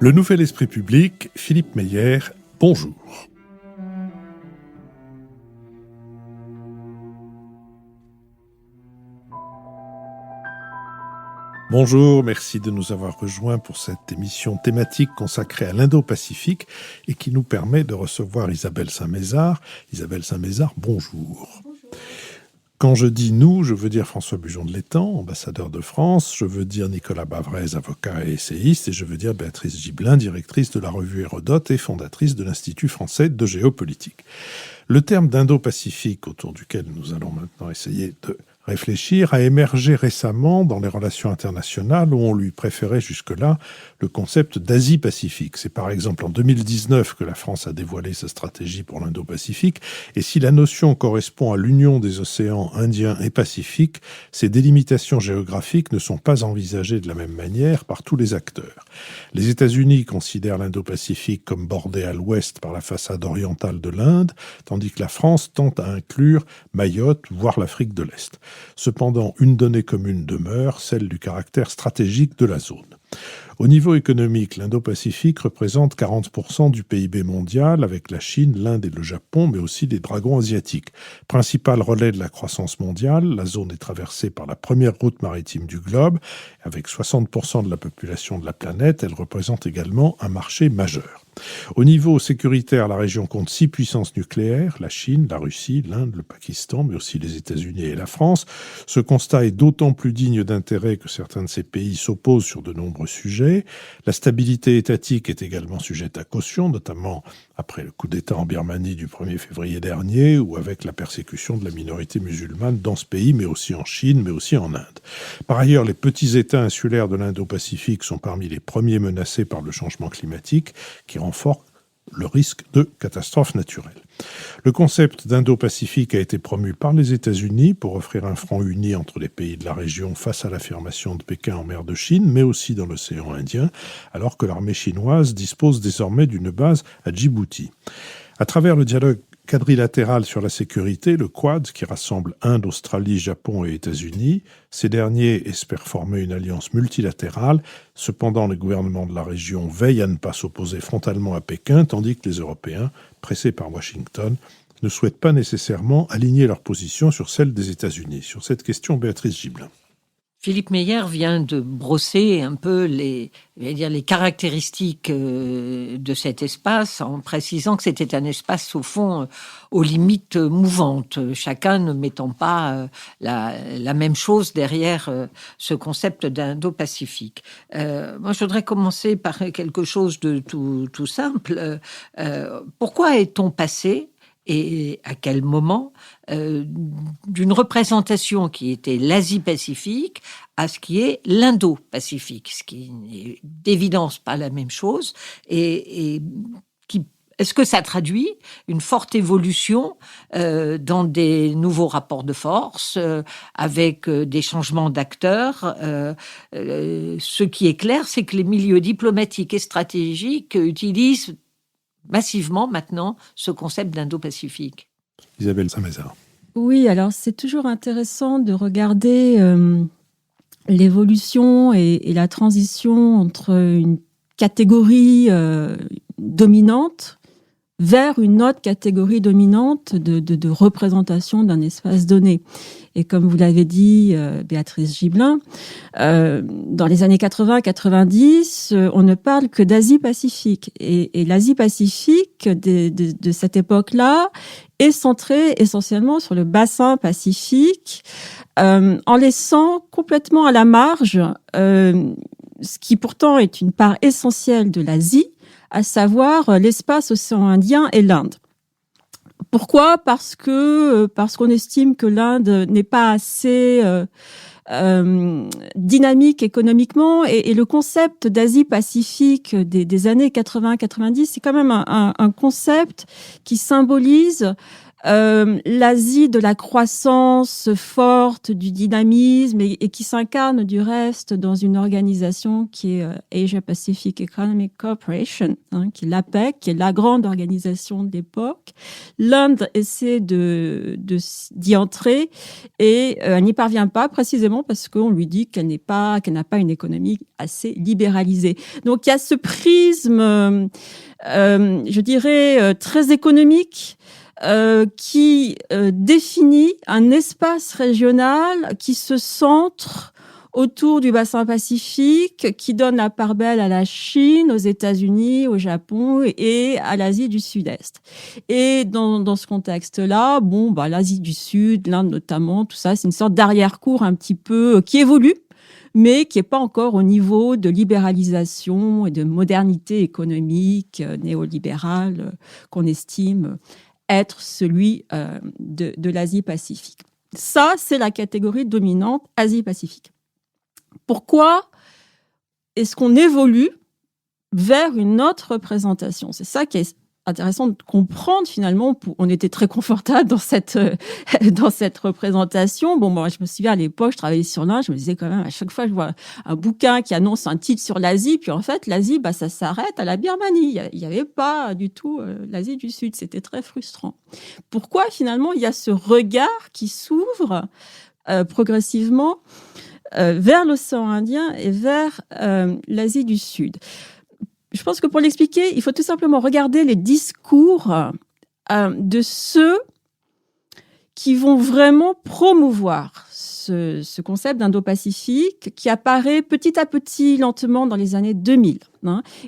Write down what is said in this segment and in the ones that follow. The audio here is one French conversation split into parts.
Le Nouvel Esprit Public, Philippe Meyer, bonjour. Bonjour, merci de nous avoir rejoints pour cette émission thématique consacrée à l'Indo-Pacifique et qui nous permet de recevoir Isabelle Saint-Mézard. Isabelle Saint-Mézard, bonjour. Quand je dis nous, je veux dire François Bujon de l'Étang, ambassadeur de France, je veux dire Nicolas Bavrez, avocat et essayiste, et je veux dire Béatrice Gibelin, directrice de la revue Hérodote et fondatrice de l'Institut français de géopolitique. Le terme d'Indo-Pacifique, autour duquel nous allons maintenant essayer de réfléchir, a émergé récemment dans les relations internationales où on lui préférait jusque-là le concept d'Asie-Pacifique. C'est par exemple en 2019 que la France a dévoilé sa stratégie pour l'Indo-Pacifique, et si la notion correspond à l'union des océans Indien et Pacifique, ces délimitations géographiques ne sont pas envisagées de la même manière par tous les acteurs. Les États-Unis considèrent l'Indo-Pacifique comme bordé à l'ouest par la façade orientale de l'Inde, tandis que la France tente à inclure Mayotte, voire l'Afrique de l'Est. Cependant, une donnée commune demeure, celle du caractère stratégique de la zone. Au niveau économique, l'Indo-Pacifique représente 40% du PIB mondial, avec la Chine, l'Inde et le Japon, mais aussi les dragons asiatiques. Principal relais de la croissance mondiale, la zone est traversée par la première route maritime du globe. Avec 60% de la population de la planète, elle représente également un marché majeur. Au niveau sécuritaire, la région compte 6 puissances nucléaires, la Chine, la Russie, l'Inde, le Pakistan, mais aussi les États-Unis et la France. Ce constat est d'autant plus digne d'intérêt que certains de ces pays s'opposent sur de nombreux sujets. La stabilité étatique est également sujette à caution, notamment après le coup d'État en Birmanie du 1er février dernier ou avec la persécution de la minorité musulmane dans ce pays, mais aussi en Chine, mais aussi en Inde. Par ailleurs, les petits États insulaires de l'Indo-Pacifique sont parmi les premiers menacés par le changement climatique, qui renforce le risque de catastrophes naturelles. Le concept d'Indo-Pacifique a été promu par les États-Unis pour offrir un front uni entre les pays de la région face à l'affirmation de Pékin en mer de Chine, mais aussi dans l'océan Indien, alors que l'armée chinoise dispose désormais d'une base à Djibouti. À travers le dialogue quadrilatéral sur la sécurité, le Quad, qui rassemble Inde, Australie, Japon et États-Unis. Ces derniers espèrent former une alliance multilatérale. Cependant, les gouvernements de la région veillent à ne pas s'opposer frontalement à Pékin, tandis que les Européens, pressés par Washington, ne souhaitent pas nécessairement aligner leur position sur celle des États-Unis. Sur cette question, Béatrice Gibelin. Philippe Meyer vient de brosser un peu les caractéristiques de cet espace en précisant que c'était un espace, au fond, aux limites mouvantes, chacun ne mettant pas la même chose derrière ce concept d'Indo-Pacifique. Moi, je voudrais commencer par quelque chose de tout simple. Pourquoi est-on passé et à quel moment, d'une représentation qui était l'Asie-Pacifique à ce qui est l'Indo-Pacifique, ce qui n'est d'évidence pas la même chose, et qui, est-ce que ça traduit une forte évolution dans des nouveaux rapports de force, avec des changements d'acteurs Ce qui est clair, c'est que les milieux diplomatiques et stratégiques utilisent massivement maintenant ce concept d'Indo-Pacifique. Isabelle Saint-Mézard. Oui, alors c'est toujours intéressant de regarder l'évolution et la transition entre une catégorie dominante vers une autre catégorie dominante de représentation d'un espace donné. Et comme vous l'avez dit, Béatrice Gibelin, dans les années 80-90, on ne parle que d'Asie-Pacifique. Et l'Asie-Pacifique de cette époque-là est centrée essentiellement sur le bassin Pacifique, en laissant complètement à la marge ce qui pourtant est une part essentielle de l'Asie, à savoir l'espace océan Indien et l'Inde. Pourquoi ? Parce qu'on estime que l'Inde n'est pas assez dynamique économiquement, et le concept d'Asie-Pacifique des années 80-90, c'est quand même un concept qui symbolise l'Asie de la croissance forte, du dynamisme et qui s'incarne du reste dans une organisation qui est Asia Pacific Economic Cooperation, qui est l'APEC, qui est la grande organisation de l'époque. L'Inde essaie d'y entrer et elle n'y parvient pas précisément parce qu'on lui dit qu'elle n'a pas une économie assez libéralisée. Donc il y a ce prisme, je dirais, très économique qui définit un espace régional qui se centre autour du bassin Pacifique, qui donne la part belle à la Chine, aux États-Unis, au Japon et à l'Asie du Sud-Est. Et dans ce contexte-là, l'Asie du Sud, l'Inde notamment, tout ça, c'est une sorte d'arrière-cour un petit peu qui évolue, mais qui n'est pas encore au niveau de libéralisation et de modernité économique néolibérale qu'on estime être celui de l'Asie-Pacifique. Ça, c'est la catégorie dominante Asie-Pacifique. Pourquoi est-ce qu'on évolue vers une autre représentation ? C'est ça qui est intéressant de comprendre finalement. On était très confortable dans cette représentation. Moi, je me souviens à l'époque, je travaillais sur l'Inde, je me disais quand même à chaque fois je vois un bouquin qui annonce un titre sur l'Asie, puis en fait l'Asie, ça s'arrête à la Birmanie. Il n'y avait pas du tout l'Asie du Sud. C'était très frustrant. Pourquoi finalement il y a ce regard qui s'ouvre progressivement vers l'océan Indien et vers l'Asie du Sud? Je pense que pour l'expliquer, il faut tout simplement regarder les discours de ceux qui vont vraiment promouvoir ce concept d'Indo-Pacifique qui apparaît petit à petit, lentement, dans les années 2000.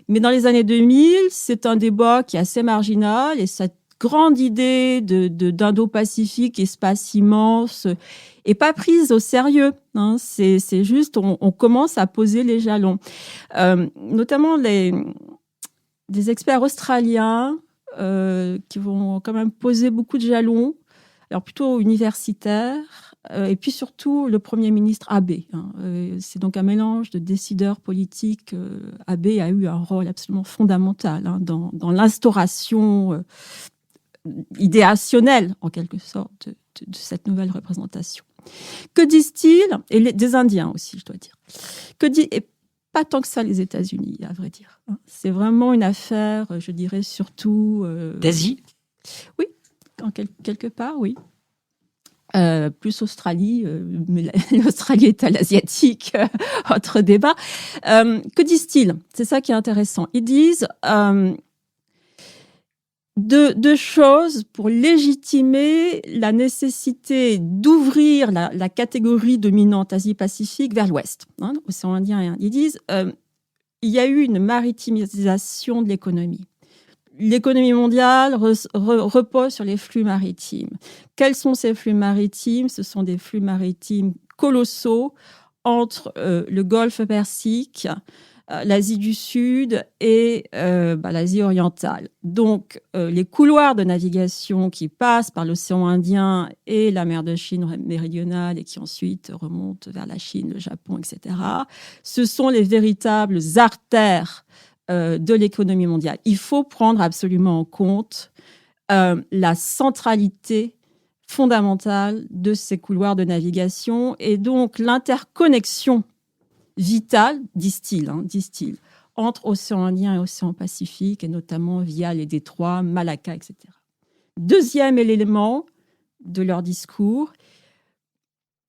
Mais dans les années 2000, c'est un débat qui est assez marginal et cette grande idée d'Indo-Pacifique, espace immense, n'est pas prise au sérieux. C'est juste, on commence à poser les jalons. Notamment des experts australiens qui vont quand même poser beaucoup de jalons, alors plutôt universitaires, et puis surtout le Premier ministre Abe. C'est donc un mélange de décideurs politiques. Abe a eu un rôle absolument fondamental dans l'instauration idéationnelle, en quelque sorte, de cette nouvelle représentation. Que disent-ils ? Et des Indiens aussi, je dois dire. Et pas tant que ça les États-Unis, à vrai dire. C'est vraiment une affaire, je dirais, surtout... d'Asie ? Oui, quelque part, oui. Plus Australie, mais l'Australie est à l'asiatique, autre débat. Que disent-ils ? C'est ça qui est intéressant. Ils disent... Deux choses pour légitimer la nécessité d'ouvrir la catégorie dominante Asie-Pacifique vers l'Ouest, océan Indien et Inde. Ils disent il y a eu une maritimisation de l'économie. L'économie mondiale repose sur les flux maritimes. Quels sont ces flux maritimes ? Ce sont des flux maritimes colossaux entre le Golfe Persique, l'Asie du Sud et l'Asie orientale. Donc, les couloirs de navigation qui passent par l'océan Indien et la mer de Chine méridionale et qui ensuite remontent vers la Chine, le Japon, etc., ce sont les véritables artères de l'économie mondiale. Il faut prendre absolument en compte la centralité fondamentale de ces couloirs de navigation et donc l'interconnexion vitale, disent-ils, entre océan Indien et océan Pacifique, et notamment via les détroits, Malacca, etc. Deuxième élément de leur discours,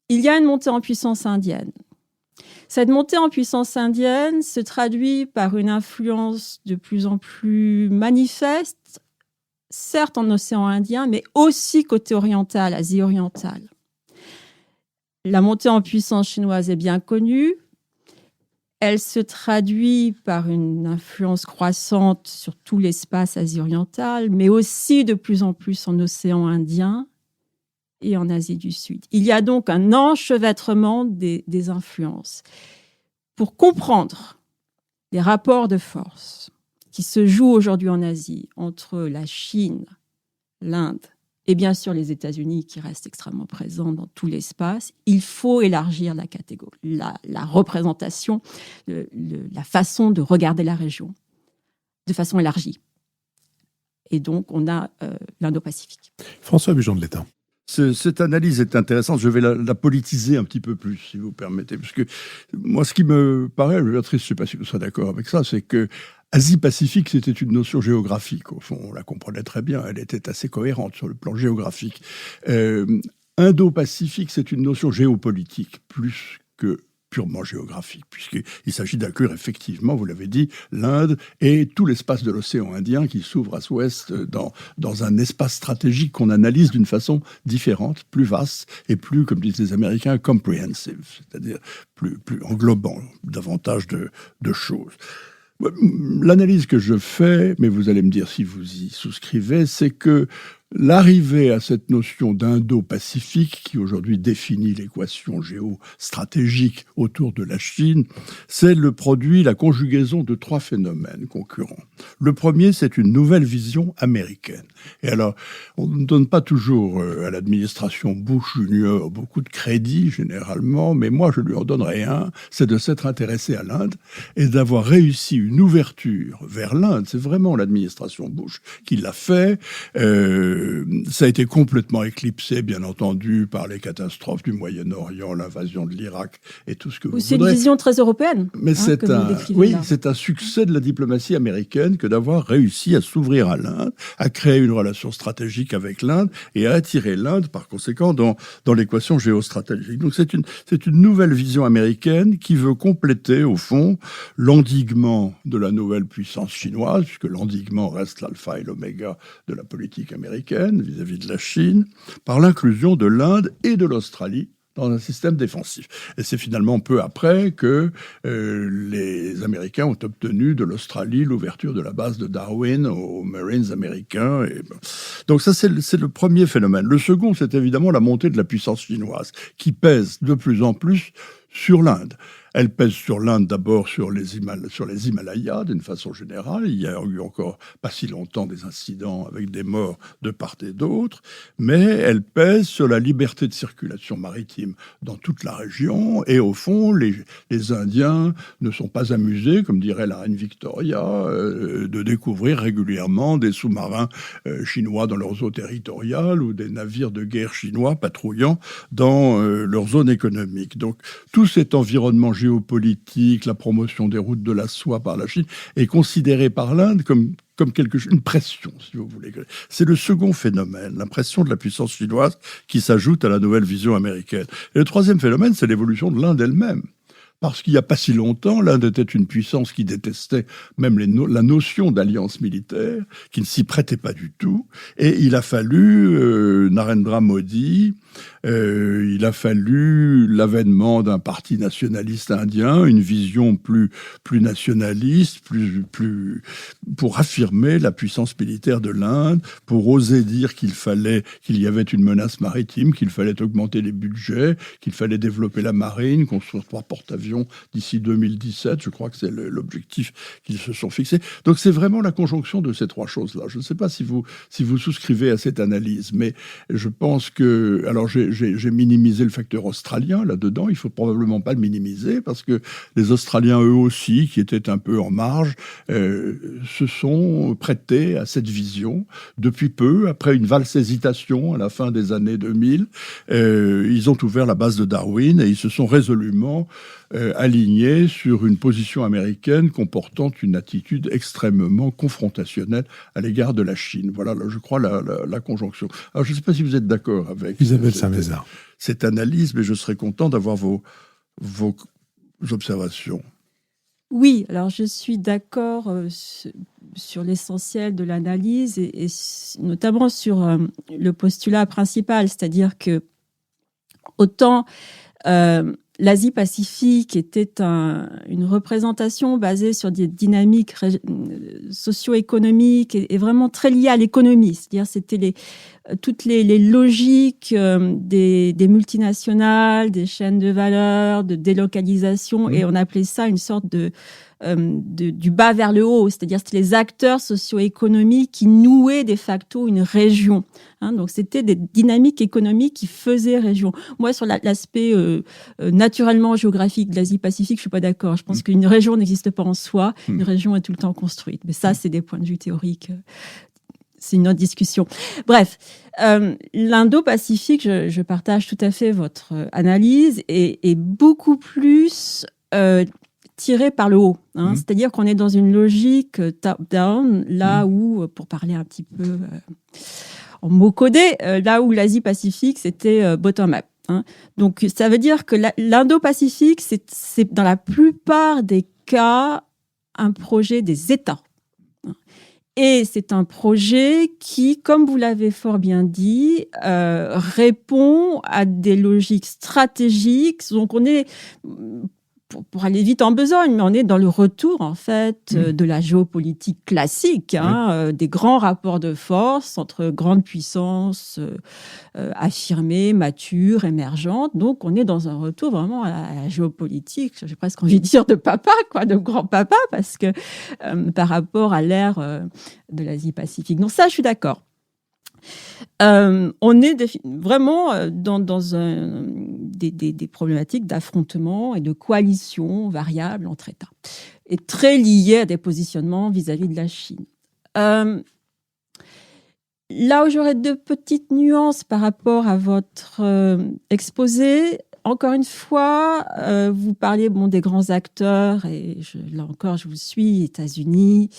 il y a une montée en puissance indienne. Cette montée en puissance indienne se traduit par une influence de plus en plus manifeste, certes en océan Indien, mais aussi côté oriental, Asie orientale. La montée en puissance chinoise est bien connue. Elle se traduit par une influence croissante sur tout l'espace Asie orientale, mais aussi de plus en plus en océan Indien et en Asie du Sud. Il y a donc un enchevêtrement des influences. Pour comprendre les rapports de force qui se jouent aujourd'hui en Asie entre la Chine, l'Inde et bien sûr les États-Unis qui restent extrêmement présents dans tout l'espace, il faut élargir la catégorie, la représentation, la façon de regarder la région de façon élargie. et donc on a l'Indo-Pacifique. François Bujon de l'État. Cette analyse est intéressante. Je vais la politiser un petit peu plus, si vous permettez. Parce que moi, ce qui me paraît, Béatrice, je ne sais pas si vous serez d'accord avec ça, c'est que Asie-Pacifique, c'était une notion géographique. Au fond, on la comprenait très bien. Elle était assez cohérente sur le plan géographique. Indo-Pacifique, c'est une notion géopolitique, plus que purement géographique, puisqu'il s'agit d'inclure effectivement, vous l'avez dit, l'Inde et tout l'espace de l'océan Indien qui s'ouvre à l'ouest dans un espace stratégique qu'on analyse d'une façon différente, plus vaste et plus, comme disent les Américains, comprehensive, c'est-à-dire plus englobant davantage de choses. L'analyse que je fais, mais vous allez me dire si vous y souscrivez, c'est que l'arrivée à cette notion d'Indo-Pacifique, qui aujourd'hui définit l'équation géostratégique autour de la Chine, c'est le produit, la conjugaison de 3 phénomènes concurrents. Le premier, c'est une nouvelle vision américaine. Et alors, on ne donne pas toujours à l'administration Bush Junior beaucoup de crédit, généralement, mais moi, je lui en donnerai un, c'est de s'être intéressé à l'Inde et d'avoir réussi une ouverture vers l'Inde. C'est vraiment l'administration Bush qui l'a fait. Ça a été complètement éclipsé, bien entendu, par les catastrophes du Moyen-Orient, l'invasion de l'Irak et tout ce que vous voudrez. C'est une vision très européenne. Mais c'est un succès de la diplomatie américaine que d'avoir réussi à s'ouvrir à l'Inde, à créer une relation stratégique avec l'Inde et à attirer l'Inde, par conséquent, dans l'équation géostratégique. Donc c'est une nouvelle vision américaine qui veut compléter, au fond, l'endiguement de la nouvelle puissance chinoise, puisque l'endiguement reste l'alpha et l'oméga de la politique américaine, vis-à-vis de la Chine, par l'inclusion de l'Inde et de l'Australie dans un système défensif. Et c'est finalement peu après que les Américains ont obtenu de l'Australie l'ouverture de la base de Darwin aux Marines américains. Donc ça, c'est le premier phénomène. Le second, c'est évidemment la montée de la puissance chinoise, qui pèse de plus en plus sur l'Inde. Elle pèse sur l'Inde d'abord sur les Himalayas d'une façon générale. Il y a eu encore pas si longtemps des incidents avec des morts de part et d'autre, mais elle pèse sur la liberté de circulation maritime dans toute la région. Et au fond, les Indiens ne sont pas amusés, comme dirait la reine Victoria, de découvrir régulièrement des sous-marins chinois dans leurs eaux territoriales ou des navires de guerre chinois patrouillant dans leur zone économique. Donc tout cet environnement géopolitique, la promotion des routes de la soie par la Chine, est considéré par l'Inde comme une pression, si vous voulez. C'est le second phénomène, l'impression de la puissance chinoise qui s'ajoute à la nouvelle vision américaine. Et le troisième phénomène, c'est l'évolution de l'Inde elle-même. Parce qu'il n'y a pas si longtemps, l'Inde était une puissance qui détestait même la notion d'alliance militaire, qui ne s'y prêtait pas du tout. Et il a fallu Narendra Modi, il a fallu l'avènement d'un parti nationaliste indien, une vision plus nationaliste, plus pour affirmer la puissance militaire de l'Inde, pour oser dire qu'il y avait une menace maritime, qu'il fallait augmenter les budgets, qu'il fallait développer la marine, construire 3 porte-avions d'ici 2017. Je crois que c'est l'objectif qu'ils se sont fixés. Donc c'est vraiment la conjonction de ces 3 choses-là. Je ne sais pas si vous souscrivez à cette analyse, mais je pense que... Alors j'ai minimisé le facteur australien là-dedans. Il ne faut probablement pas le minimiser parce que les Australiens, eux aussi, qui étaient un peu en marge, se sont prêtés à cette vision depuis peu. Après une valse hésitation à la fin des années 2000, ils ont ouvert la base de Darwin et ils se sont résolument alignés sur une position américaine comportant une attitude extrêmement confrontationnelle à l'égard de la Chine. Voilà, là, je crois, la conjonction. Alors, je ne sais pas si vous êtes d'accord avec Isabelle Saint-Mézard. Cette analyse, mais je serais content d'avoir vos observations. Oui, alors je suis d'accord sur l'essentiel de l'analyse et notamment sur le postulat principal, c'est-à-dire que autant l'Asie-Pacifique était une représentation basée sur des dynamiques socio-économiques et vraiment très liées à l'économie. C'est-à-dire c'était toutes les logiques des multinationales, des chaînes de valeur, de délocalisation, et on appelait ça une sorte du bas vers le haut, c'est-à-dire c'était les acteurs socio-économiques qui nouaient de facto une région. Donc c'était des dynamiques économiques qui faisaient région. Moi, sur l'aspect naturellement géographique de l'Asie-Pacifique, je suis pas d'accord. Je pense qu'une région n'existe pas en soi. Une région est tout le temps construite. Mais ça, c'est des points de vue théoriques c'est une autre discussion. Bref, l'Indo-Pacifique, je partage tout à fait votre analyse, est beaucoup plus tiré par le haut. C'est-à-dire qu'on est dans une logique top-down, là où, pour parler un petit peu en mots codés, là où l'Asie-Pacifique, c'était bottom-up. Donc, ça veut dire que l'Indo-Pacifique, c'est dans la plupart des cas un projet des États. Et c'est un projet qui, comme vous l'avez fort bien dit, répond à des logiques stratégiques. Donc, on est, pour aller vite en besogne, mais on est dans le retour, en fait, de la géopolitique classique, des grands rapports de force entre grandes puissances affirmées, matures, émergentes. Donc, on est dans un retour vraiment à la géopolitique, j'ai presque envie de dire de papa, de grand-papa, parce que par rapport à l'ère de l'Asie-Pacifique. Donc ça, je suis d'accord. On est vraiment dans des problématiques d'affrontement et de coalition variables entre États, et très liées à des positionnements vis-à-vis de la Chine. Là où j'aurais deux petites nuances par rapport à votre exposé, encore une fois, vous parliez des grands acteurs, et là encore, je vous suis, États-Unis,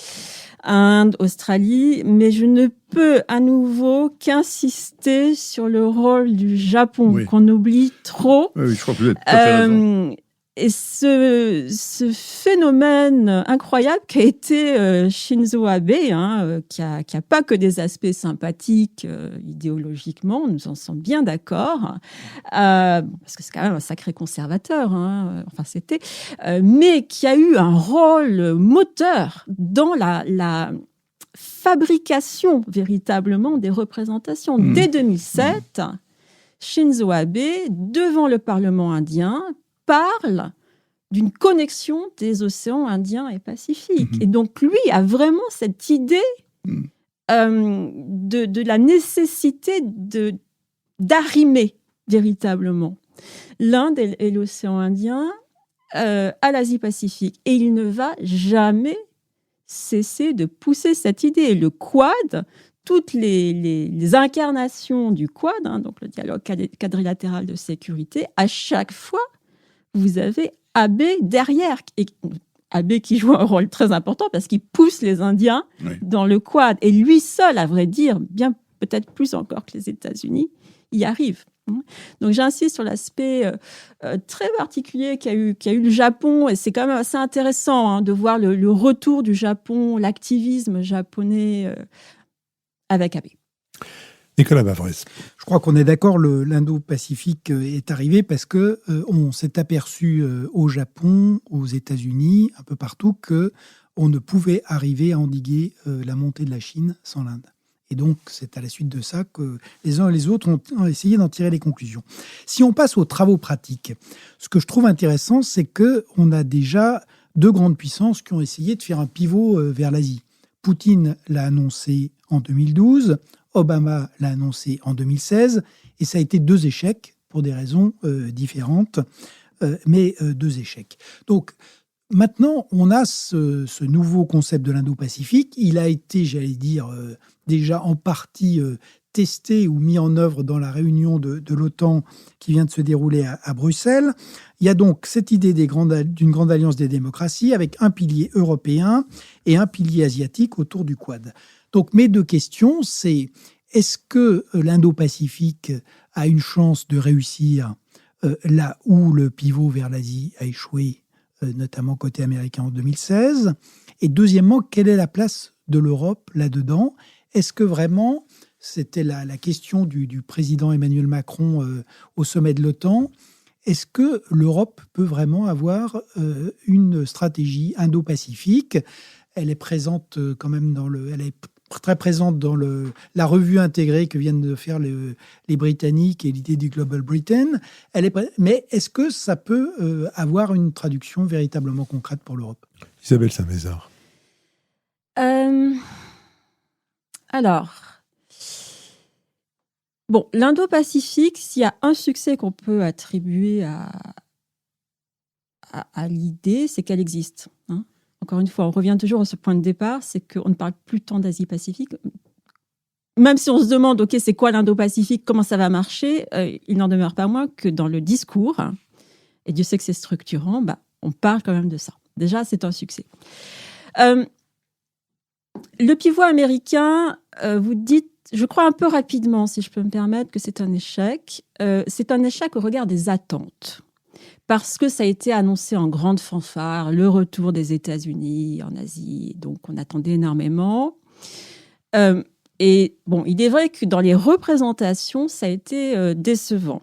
Inde, Australie, mais je ne peux à nouveau qu'insister sur le rôle du Japon, qu'on oublie trop. Oui, je crois que vous avez tout à fait raison. Et ce phénomène incroyable qu'a été Shinzo Abe, qui a pas que des aspects sympathiques idéologiquement, nous en sommes bien d'accord, parce que c'est quand même un sacré conservateur, enfin c'était, mais qui a eu un rôle moteur dans la fabrication véritablement des représentations. Dès 2007, Shinzo Abe, devant le Parlement indien, parle d'une connexion des océans Indien et Pacifique. Et donc, lui a vraiment cette idée de la nécessité d'arrimer véritablement l'Inde et l'océan Indien à l'Asie-Pacifique. Et il ne va jamais cesser de pousser cette idée. Le Quad, toutes les incarnations du Quad, donc le dialogue quadrilatéral de sécurité, à chaque fois, vous avez Abe derrière, et Abe qui joue un rôle très important parce qu'il pousse les Indiens dans le Quad. Et lui seul, à vrai dire, bien peut-être plus encore que les États-Unis, y arrive. Donc j'insiste sur l'aspect très particulier qu'a eu le Japon, et c'est quand même assez intéressant de voir le retour du Japon, l'activisme japonais avec Abe. Nicolas Bavrez. Je crois qu'on est d'accord, l'Indo-Pacifique est arrivé parce que on s'est aperçu au Japon, aux États-Unis, un peu partout, que on ne pouvait arriver à endiguer la montée de la Chine sans l'Inde. Et donc, c'est à la suite de ça que les uns et les autres ont essayé d'en tirer les conclusions. Si on passe aux travaux pratiques, ce que je trouve intéressant, c'est qu'on a déjà deux grandes puissances qui ont essayé de faire un pivot vers l'Asie. Poutine l'a annoncé en 2012, Obama l'a annoncé en 2016, et ça a été deux échecs pour des raisons différentes, mais deux échecs. Donc, maintenant, on a ce nouveau concept de l'Indo-Pacifique. Il a été, j'allais dire, déjà en partie testé ou mis en œuvre dans la réunion de l'OTAN qui vient de se dérouler à Bruxelles. Il y a donc cette idée d'une grande alliance des démocraties avec un pilier européen et un pilier asiatique autour du Quad. Donc mes deux questions, c'est est-ce que l'Indo-Pacifique a une chance de réussir là où le pivot vers l'Asie a échoué, notamment côté américain en 2016? Et deuxièmement, quelle est la place de l'Europe là-dedans? Est-ce que vraiment, c'était la question du président Emmanuel Macron au sommet de l'OTAN, est-ce que l'Europe peut vraiment avoir une stratégie indo-pacifique? Elle est présente quand même elle est très présente dans la revue intégrée que viennent de faire les Britanniques et l'idée du Global Britain. Mais est-ce que ça peut avoir une traduction véritablement concrète pour l'Europe? Isabelle Saint-Mézard. Alors, bon, l'Indo-Pacifique, s'il y a un succès qu'on peut attribuer à l'idée, c'est qu'elle existe. Encore une fois, on revient toujours à ce point de départ, c'est qu'on ne parle plus tant d'Asie-Pacifique. même si on se demande, OK, c'est quoi l'Indo-Pacifique, comment ça va marcher, il n'en demeure pas moins que dans le discours, et Dieu sait que c'est structurant, on parle quand même de ça. Déjà, c'est un succès. Le pivot américain, vous dites, je crois un peu rapidement, si je peux me permettre, que c'est un échec. C'est un échec au regard des attentes. Parce que ça a été annoncé en grande fanfare, le retour des États-Unis en Asie, donc on attendait énormément. Et bon, il est vrai que dans les représentations, ça a été décevant.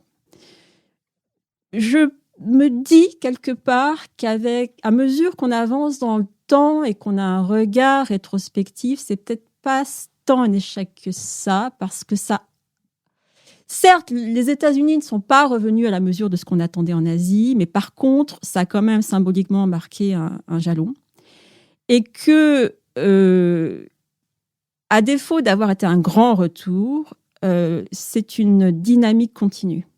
Je me dis quelque part à mesure qu'on avance dans le temps et qu'on a un regard rétrospectif, c'est peut-être pas tant un échec que ça, parce que ça... Certes, les États-Unis ne sont pas revenus à la mesure de ce qu'on attendait en Asie, mais par contre, ça a quand même symboliquement marqué un jalon. Et que, à défaut d'avoir été un grand retour, c'est une dynamique continue.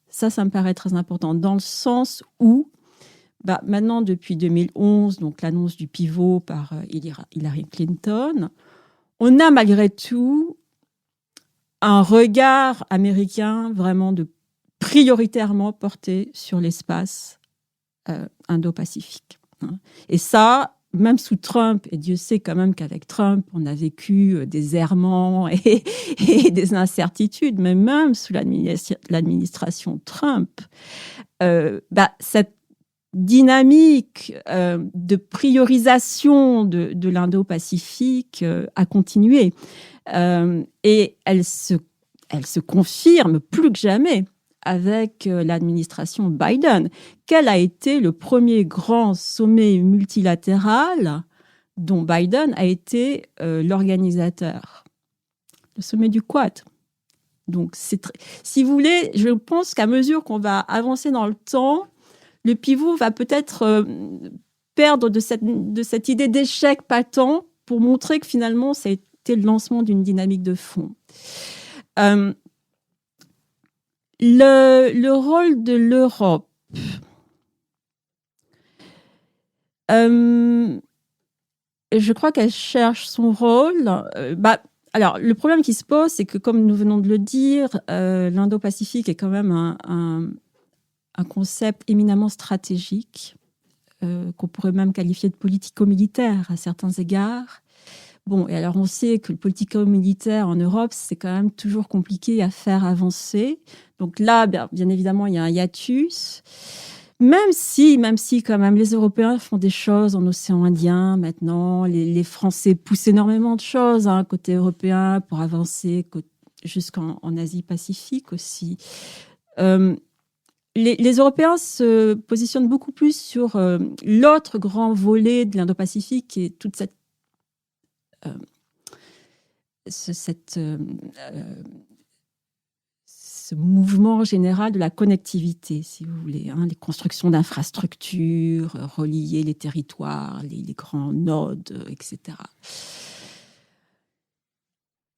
Ça me paraît très important, dans le sens où, maintenant, depuis 2011, donc l'annonce du pivot par Hillary Clinton, on a malgré tout un regard américain vraiment prioritairement porté sur l'espace Indo-Pacifique. Et ça, même sous Trump, et Dieu sait quand même qu'avec Trump, on a vécu des errements et des incertitudes, mais même sous l'administration Trump, cette dynamique de priorisation de l'Indo-Pacifique a continué. Et elle se confirme plus que jamais avec l'administration Biden. Quel a été le premier grand sommet multilatéral dont Biden a été l'organisateur? Le sommet du Quad. Donc, si vous voulez, je pense qu'à mesure qu'on va avancer dans le temps, le pivot va peut-être perdre de cette idée d'échec patent pour montrer que finalement, ça a été le lancement d'une dynamique de fond. Le rôle de l'Europe. Je crois qu'elle cherche son rôle. Alors, le problème qui se pose, c'est que, comme nous venons de le dire, l'Indo-Pacifique est quand même un concept éminemment stratégique, qu'on pourrait même qualifier de politico-militaire à certains égards. Bon, et alors on sait que le politico-militaire en Europe, c'est quand même toujours compliqué à faire avancer. Donc là, bien évidemment, il y a un hiatus. Même si quand même les Européens font des choses en océan Indien maintenant, les Français poussent énormément de choses côté européen pour avancer jusqu'en Asie-Pacifique aussi. Les Européens se positionnent beaucoup plus sur l'autre grand volet de l'Indo-Pacifique, qui est toute ce mouvement général de la connectivité, si vous voulez, les constructions d'infrastructures, relier les territoires, les grands nodes, etc.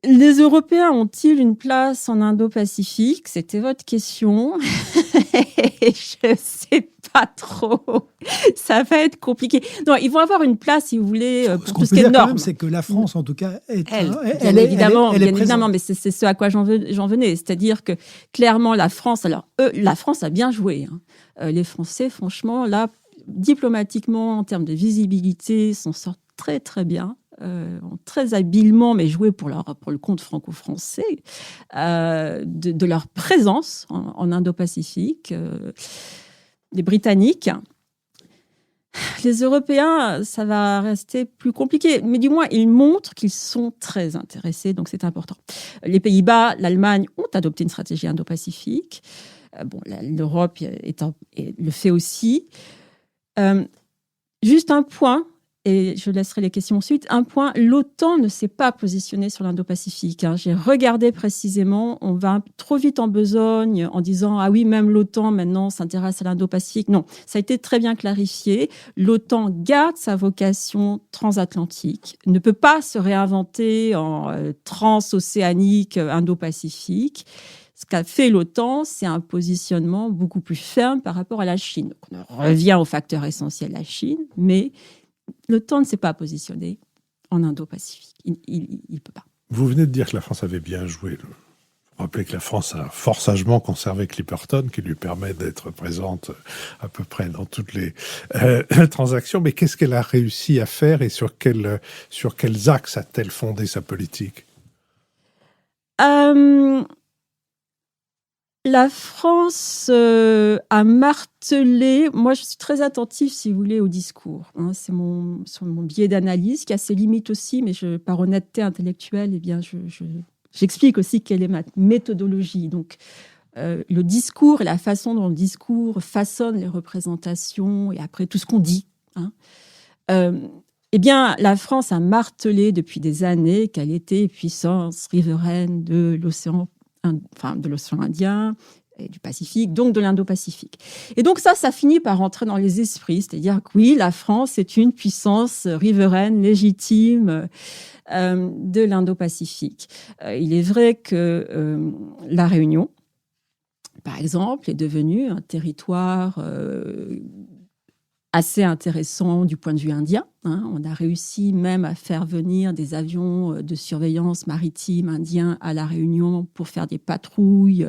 Les Européens ont-ils une place en Indo-Pacifique? C'était votre question. Je ne sais pas trop. Ça va être compliqué. Non, ils vont avoir une place, si vous voulez, pour tout ce qui est normes. C'est que la France, en tout cas, bien évidemment, mais c'est ce à quoi j'en venais. C'est-à-dire que, clairement, la France a bien joué. Les Français, franchement, là, diplomatiquement, en termes de visibilité, s'en sortent très, très bien. Ont très habilement, mais joué pour le compte franco-français, de leur présence en Indo-Pacifique. Les Britanniques, les Européens, ça va rester plus compliqué, mais du moins, ils montrent qu'ils sont très intéressés, donc c'est important. Les Pays-Bas, l'Allemagne ont adopté une stratégie Indo-Pacifique. L'Europe le fait aussi. Juste un point, et je laisserai les questions ensuite. Un point, l'OTAN ne s'est pas positionnée sur l'Indo-Pacifique. J'ai regardé précisément, on va trop vite en besogne en disant « Ah oui, même l'OTAN maintenant s'intéresse à l'Indo-Pacifique ». Non, ça a été très bien clarifié. L'OTAN garde sa vocation transatlantique, ne peut pas se réinventer en transocéanique Indo-Pacifique. Ce qu'a fait l'OTAN, c'est un positionnement beaucoup plus ferme par rapport à la Chine. Donc, on revient au facteur essentiel, la Chine, mais l'OTAN ne s'est pas positionné en Indo-Pacifique. Il ne peut pas. Vous venez de dire que la France avait bien joué. Rappelez que la France a fort sagement conservé Clipperton, qui lui permet d'être présente à peu près dans toutes les transactions. Mais qu'est-ce qu'elle a réussi à faire et sur quels axes a-t-elle fondé sa politique ? La France a martelé. Moi, je suis très attentive, si vous voulez, au discours. Hein. C'est mon biais d'analyse qui a ses limites aussi, mais par honnêteté intellectuelle, eh bien, j'explique aussi quelle est ma méthodologie. Donc, le discours et la façon dont le discours façonne les représentations et après tout ce qu'on dit. Hein. Eh bien, la France a martelé depuis des années qu'elle était puissance riveraine de l'océan Indien et du Pacifique, donc de l'Indo-Pacifique. Et donc ça finit par rentrer dans les esprits, c'est-à-dire que oui, la France est une puissance riveraine légitime de l'Indo-Pacifique. Il est vrai que la Réunion, par exemple, est devenue un territoire assez intéressant du point de vue indien. Hein. On a réussi même à faire venir des avions de surveillance maritime indiens à La Réunion pour faire des patrouilles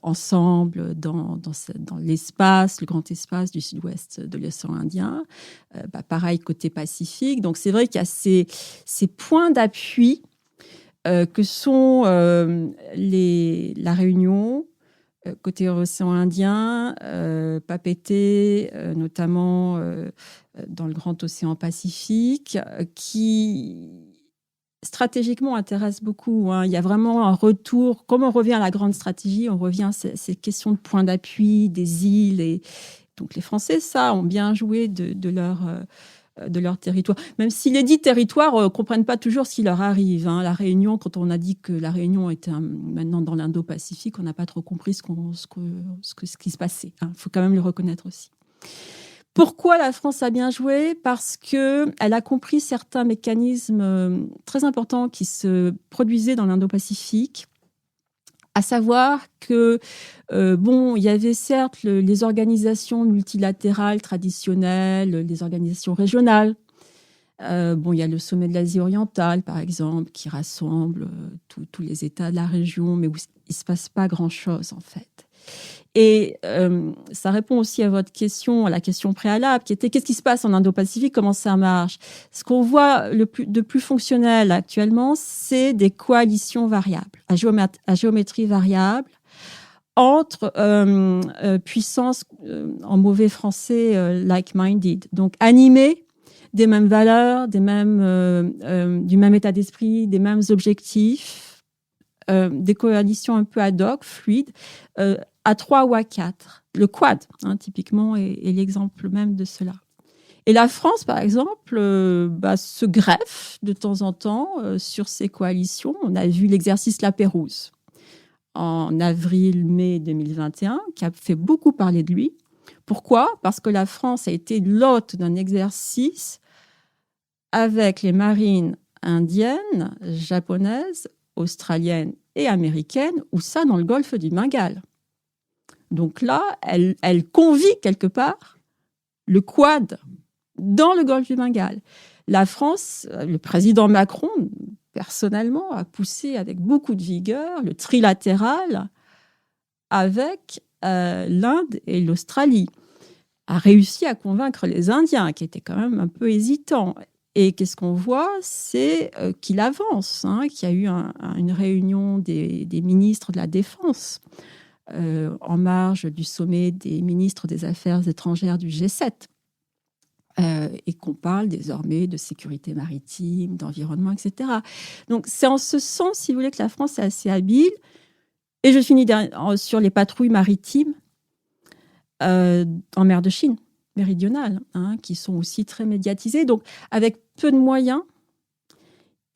ensemble dans l'espace, le grand espace du sud-ouest de l'océan Indien. Pareil côté Pacifique. Donc c'est vrai qu'il y a ces points d'appui que sont la Réunion, côté océan Indien, Papeete, notamment dans le grand océan Pacifique, qui stratégiquement intéresse beaucoup. Hein. Il y a vraiment un retour. Comme on revient à la grande stratégie, on revient à ces questions de points d'appui, des îles. Et donc les Français, ont bien joué de leur territoire. Même si les dits territoires ne comprennent pas toujours ce qui leur arrive. Hein. La Réunion, quand on a dit que la Réunion était maintenant dans l'Indo-Pacifique, on n'a pas trop compris ce qui se passait. Il faut quand même le reconnaître aussi. Pourquoi la France a bien joué ? Parce qu'elle a compris certains mécanismes très importants qui se produisaient dans l'Indo-Pacifique, à savoir que, il y avait certes les organisations multilatérales traditionnelles, les organisations régionales. Il y a le sommet de l'Asie orientale, par exemple, qui rassemble tous les États de la région, mais où il ne se passe pas grand-chose, en fait. Et ça répond aussi à votre question, à la question préalable, qui était qu'est-ce qui se passe en Indo-Pacifique, comment ça marche ? Ce qu'on voit de plus fonctionnel actuellement, c'est des coalitions variables, à géométrie variable, entre puissances, en mauvais français, like-minded, donc animées des mêmes valeurs, du même état d'esprit, des mêmes objectifs, des coalitions un peu ad hoc, fluides, à 3 ou à 4. Le quad, typiquement, est l'exemple même de cela. Et la France, par exemple, se greffe de temps en temps sur ces coalitions. On a vu l'exercice La Pérouse en avril-mai 2021, qui a fait beaucoup parler de lui. Pourquoi ? Parce que la France a été l'hôte d'un exercice avec les marines indiennes, japonaises, australiennes et américaines, ou ça dans le golfe du Bengale. Donc là, elle convie quelque part le quad dans le golfe du Bengale. La France, le président Macron, personnellement, a poussé avec beaucoup de vigueur le trilatéral avec l'Inde et l'Australie, a réussi à convaincre les Indiens, qui étaient quand même un peu hésitants. Et qu'est-ce qu'on voit ? C'est qu'il avance, qu'il y a eu une réunion des ministres de la Défense en marge du sommet des ministres des Affaires étrangères du G7. Et qu'on parle désormais de sécurité maritime, d'environnement, etc. Donc, c'est en ce sens, si vous voulez, que la France est assez habile. Et je finis sur les patrouilles maritimes en mer de Chine méridionale, qui sont aussi très médiatisées. Donc, avec peu de moyens,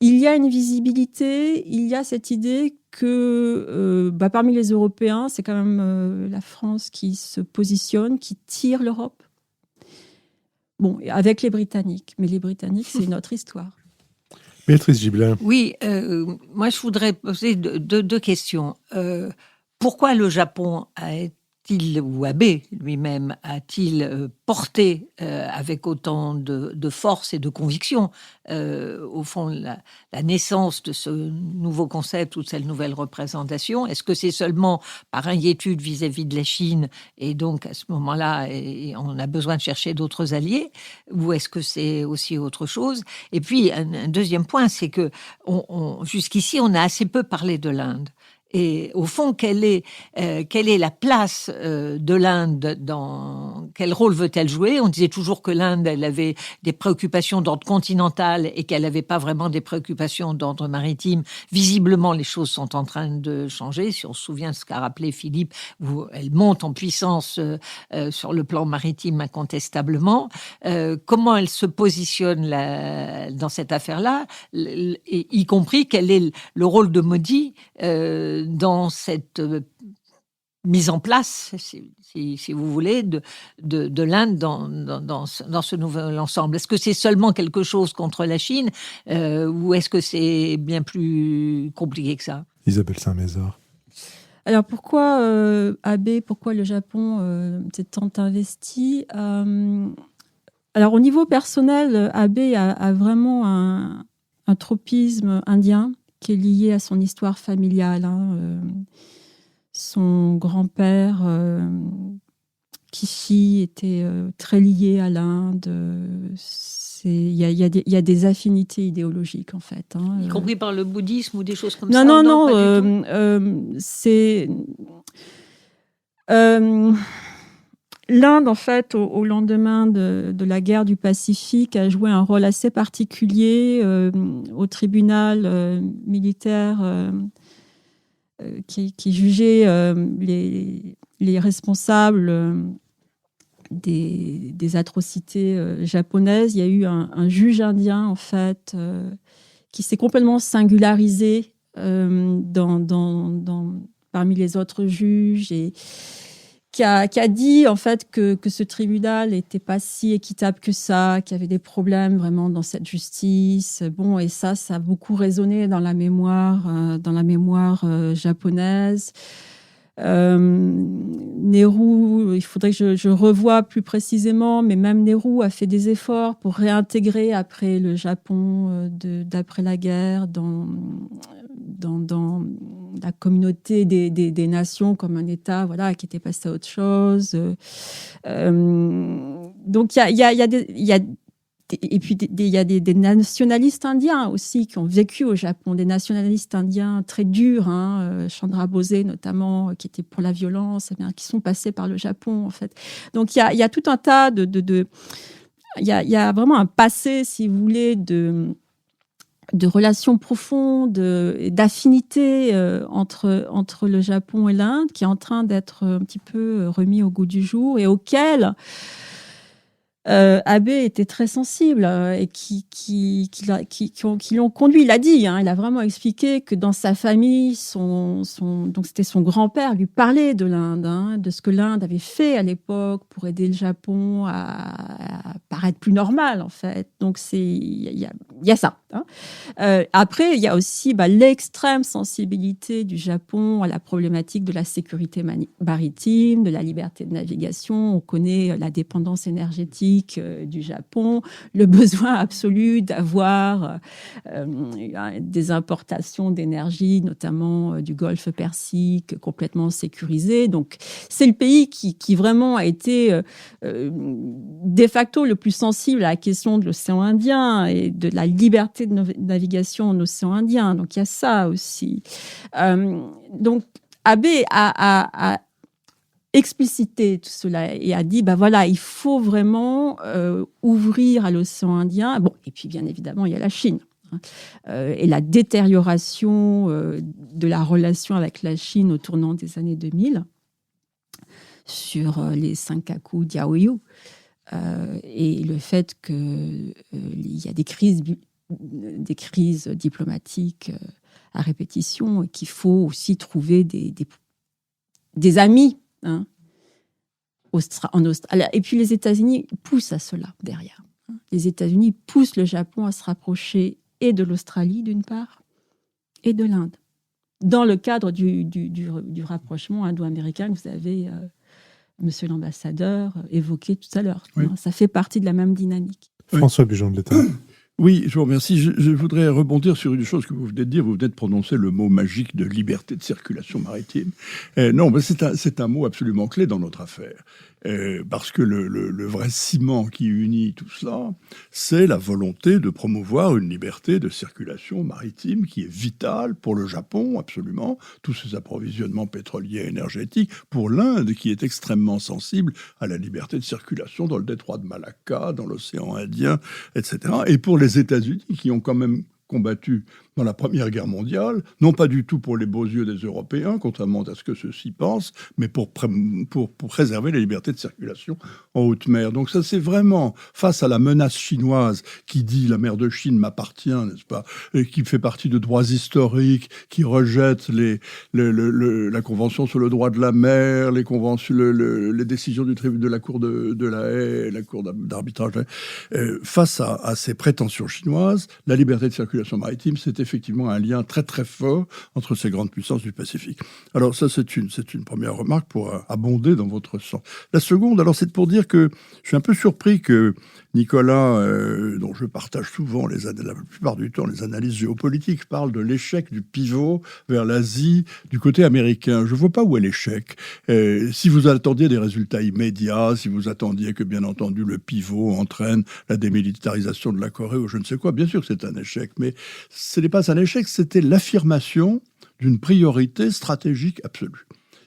il y a une visibilité, il y a cette idée que parmi les Européens, c'est quand même la France qui se positionne, qui tire l'Europe. Bon, avec les Britanniques. Mais les Britanniques, c'est une autre histoire. Béatrice Gibelin. Oui, moi je voudrais poser deux questions. Pourquoi le Japon a ou Abe lui-même, a-t-il porté avec autant de force et de conviction, au fond, la naissance de ce nouveau concept ou de cette nouvelle représentation? Est-ce que c'est seulement par inquiétude vis-à-vis de la Chine, et donc à ce moment-là, on a besoin de chercher d'autres alliés, ou est-ce que c'est aussi autre chose? Et puis, un deuxième point, c'est que jusqu'ici, on a assez peu parlé de l'Inde. Et au fond, quelle est la place de l'Inde quel rôle veut-elle jouer? On disait toujours que l'Inde, elle avait des préoccupations d'ordre continental et qu'elle n'avait pas vraiment des préoccupations d'ordre maritime. Visiblement, les choses sont en train de changer. Si on se souvient de ce qu'a rappelé Philippe, où elle monte en puissance sur le plan maritime incontestablement. Comment elle se positionne dans cette affaire-là, y compris quel est le rôle de Modi dans cette mise en place, si vous voulez, de l'Inde dans ce nouvel ensemble. Est-ce que c'est seulement quelque chose contre la Chine ou est-ce que c'est bien plus compliqué que ça? Isabelle Saint-Mézard. Alors pourquoi Abe, pourquoi le Japon s'est tant investi? Alors au niveau personnel, Abe a vraiment un tropisme indien qui est lié à son histoire familiale. Son grand-père, Kishi, était très lié à l'Inde. Il y a des affinités idéologiques, en fait. Y compris par le bouddhisme ou des choses comme non, ça? Non, c'est... L'Inde, en fait, au lendemain de la guerre du Pacifique, a joué un rôle assez particulier au tribunal militaire qui jugeait les responsables des atrocités japonaises. Il y a eu un juge indien, en fait, qui s'est complètement singularisé parmi les autres juges et qui a dit en fait que ce tribunal n'était pas si équitable que ça, qu'il y avait des problèmes vraiment dans cette justice. Bon, et ça a beaucoup résonné dans la mémoire japonaise. Nehru, il faudrait que je revoie plus précisément, mais même Nehru a fait des efforts pour réintégrer après le Japon d'après la guerre dans la communauté des nations comme un État, voilà, qui était passé à autre chose. Donc il y a et puis il y a des nationalistes indiens aussi qui ont vécu au Japon, des nationalistes indiens très durs, Chandra Bose notamment, qui était pour la violence, qui sont passés par le Japon en fait. Donc il y a tout un tas il y a vraiment un passé, si vous voulez, de relations profondes, d'affinités entre le Japon et l'Inde, qui est en train d'être un petit peu remis au goût du jour et auquel Abe était très sensible et qui l'ont conduit. Il a dit, il a vraiment expliqué que dans sa famille, donc c'était son grand-père lui parlait de l'Inde, de ce que l'Inde avait fait à l'époque pour aider le Japon à paraître plus normal en fait. Donc il y a ça. Après, il y a aussi l'extrême sensibilité du Japon à la problématique de la sécurité maritime, de la liberté de navigation. On connaît la dépendance énergétique du Japon, le besoin absolu d'avoir des importations d'énergie, notamment du Golfe Persique, complètement sécurisées. Donc, c'est le pays qui vraiment a été de facto le plus sensible à la question de l'océan Indien et de la liberté de navigation en océan Indien. Donc, il y a ça aussi. Donc, Abe a explicité tout cela et a dit, voilà, il faut vraiment ouvrir à l'océan Indien. Bon, et puis, bien évidemment, il y a la Chine. Et la détérioration de la relation avec la Chine au tournant des années 2000 sur les Senkaku Diaoyu et le fait qu'il y a des crises diplomatiques à répétition et qu'il faut aussi trouver des amis en Australie. Et puis les États-Unis poussent à cela derrière. Les États-Unis poussent le Japon à se rapprocher et de l'Australie d'une part et de l'Inde. Dans le cadre du rapprochement indo-américain que vous avez Monsieur l'ambassadeur évoquait tout à l'heure. Oui. Ça fait partie de la même dynamique. François Bujon de l'État. Oui, je vous remercie. Je voudrais rebondir sur une chose que vous venez de dire. Vous venez de prononcer le mot magique de liberté de circulation maritime. Non, mais c'est un mot absolument clé dans notre affaire. Parce que le vrai ciment qui unit tout cela, c'est la volonté de promouvoir une liberté de circulation maritime qui est vitale pour le Japon, absolument, tous ses approvisionnements pétroliers et énergétiques, pour l'Inde qui est extrêmement sensible à la liberté de circulation dans le détroit de Malacca, dans l'océan Indien, etc. Et pour les États-Unis qui ont quand même combattu dans la Première Guerre mondiale, non pas du tout pour les beaux yeux des Européens, contrairement à ce que ceux-ci pensent, mais pour préserver la liberté de circulation en haute mer. Donc ça, c'est vraiment face à la menace chinoise qui dit « la mer de Chine m'appartient », n'est-ce pas, et qui fait partie de droits historiques, qui rejette la Convention sur le droit de la mer, les décisions de la Cour de la Haye, la Cour d'arbitrage. Face à ces prétentions chinoises, la liberté de circulation maritime, c'est effectivement un lien très très fort entre ces grandes puissances du Pacifique. Alors ça, c'est une première remarque pour abonder dans votre sens. La seconde, alors, c'est pour dire que je suis un peu surpris que Nicolas, dont je partage souvent la plupart du temps les analyses géopolitiques, parle de l'échec du pivot vers l'Asie du côté américain. Je ne vois pas où est l'échec. Si vous attendiez des résultats immédiats, si vous attendiez que, bien entendu, le pivot entraîne la démilitarisation de la Corée ou je ne sais quoi, bien sûr que c'est un échec, mais ce n'est pas un échec, c'était l'affirmation d'une priorité stratégique absolue,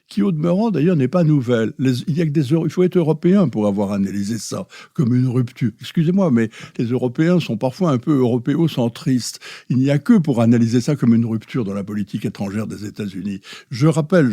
qui, au demeurant, d'ailleurs, n'est pas nouvelle. Il faut être européen pour avoir analysé ça comme une rupture. Excusez-moi, mais les Européens sont parfois un peu européocentristes. Il n'y a que pour analyser ça comme une rupture dans la politique étrangère des États-Unis. Je rappelle,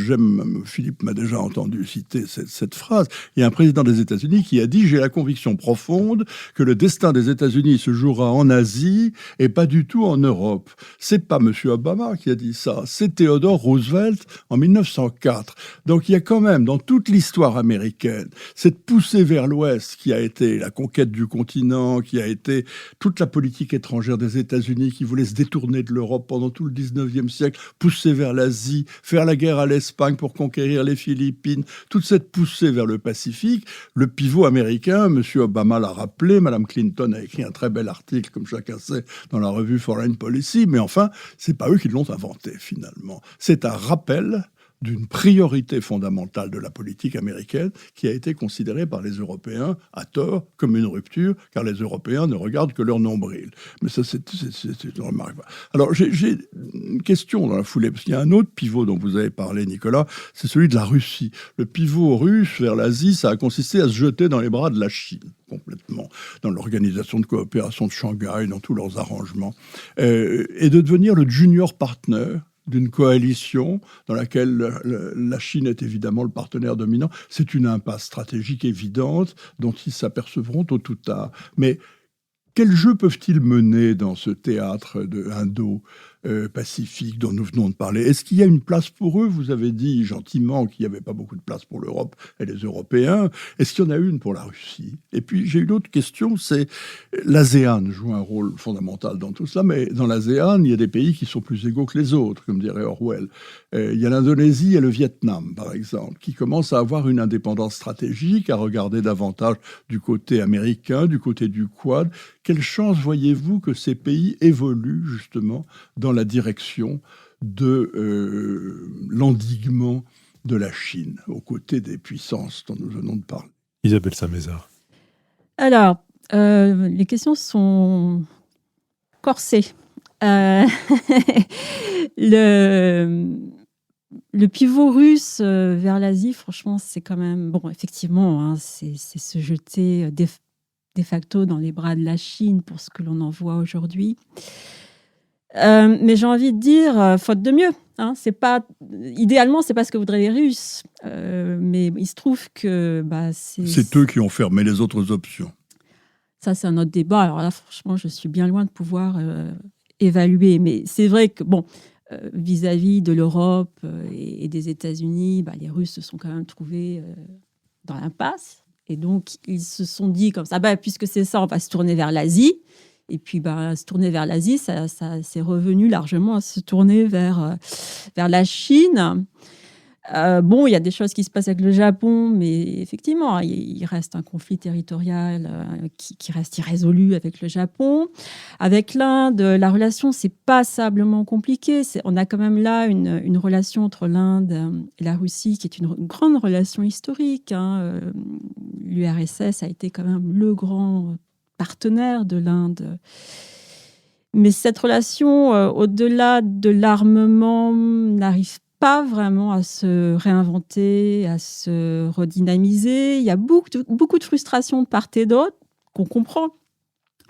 Philippe m'a déjà entendu citer cette phrase, il y a un président des États-Unis qui a dit « J'ai la conviction profonde que le destin des États-Unis se jouera en Asie et pas du tout en Europe. » C'est pas M. Obama qui a dit ça, c'est Theodore Roosevelt en 1904. Donc il y a quand même, dans toute l'histoire américaine, cette poussée vers l'Ouest qui a été la conquête du continent, qui a été toute la politique étrangère des États-Unis qui voulait se détourner de l'Europe pendant tout le 19e siècle, pousser vers l'Asie, faire la guerre à l'Espagne pour conquérir les Philippines, toute cette poussée vers le Pacifique, le pivot américain, M. Obama l'a rappelé, Mme Clinton a écrit un très bel article, comme chacun sait, dans la revue Foreign Policy, mais enfin, c'est pas eux qui l'ont inventé finalement. C'est un rappel d'une priorité fondamentale de la politique américaine qui a été considérée par les Européens, à tort, comme une rupture, car les Européens ne regardent que leur nombril. Mais ça, c'est une remarque. Alors, j'ai une question dans la foulée, parce qu'il y a un autre pivot dont vous avez parlé, Nicolas, c'est celui de la Russie. Le pivot russe vers l'Asie, ça a consisté à se jeter dans les bras de la Chine, complètement, dans l'organisation de coopération de Shanghai, dans tous leurs arrangements, et de devenir le junior partner d'une coalition dans laquelle la Chine est évidemment le partenaire dominant. C'est une impasse stratégique évidente dont ils s'apercevront tôt ou tard. Mais quel jeu peuvent-ils mener dans ce théâtre Indo-Pacifique dont nous venons de parler? Est-ce qu'il y a une place pour eux? Vous avez dit gentiment qu'il n'y avait pas beaucoup de place pour l'Europe et les Européens. Est-ce qu'il y en a une pour la Russie? Et puis j'ai une autre question, c'est l'ASEAN joue un rôle fondamental dans tout cela, mais dans l'ASEAN, il y a des pays qui sont plus égaux que les autres, comme dirait Orwell. Il y a l'Indonésie et le Vietnam, par exemple, qui commencent à avoir une indépendance stratégique, à regarder davantage du côté américain, du côté du Quad. Quelle chance voyez-vous que ces pays évoluent justement dans la direction de l'endiguement de la Chine, aux côtés des puissances dont nous venons de parler? Isabelle Saint-Mézard. Alors, les questions sont corsées. Le pivot russe vers l'Asie, franchement, c'est quand même... Bon, effectivement, hein, c'est se jeter de facto dans les bras de la Chine pour ce que l'on en voit aujourd'hui. Mais j'ai envie de dire, faute de mieux. Hein, idéalement, c'est pas ce que voudraient les Russes. Mais il se trouve que... c'est eux qui ont fermé les autres options. Ça, c'est un autre débat. Alors là, franchement, je suis bien loin de pouvoir évaluer. Mais c'est vrai que, vis-à-vis de l'Europe et des États-Unis, les Russes se sont quand même trouvés dans l'impasse. Et donc, ils se sont dit comme ça, puisque c'est ça, on va se tourner vers l'Asie. Et puis, se tourner vers l'Asie, ça c'est revenu largement à se tourner vers la Chine. Bon, il y a des choses qui se passent avec le Japon, mais effectivement, il reste un conflit territorial qui reste irrésolu avec le Japon. Avec l'Inde, la relation, c'est passablement compliqué. On a quand même là une relation entre l'Inde et la Russie qui est une grande relation historique. L'URSS a été quand même le grand partenaire de l'Inde. Mais cette relation, au-delà de l'armement, n'arrive pas vraiment à se réinventer, à se redynamiser. Il y a beaucoup de frustration de part et d'autre qu'on comprend.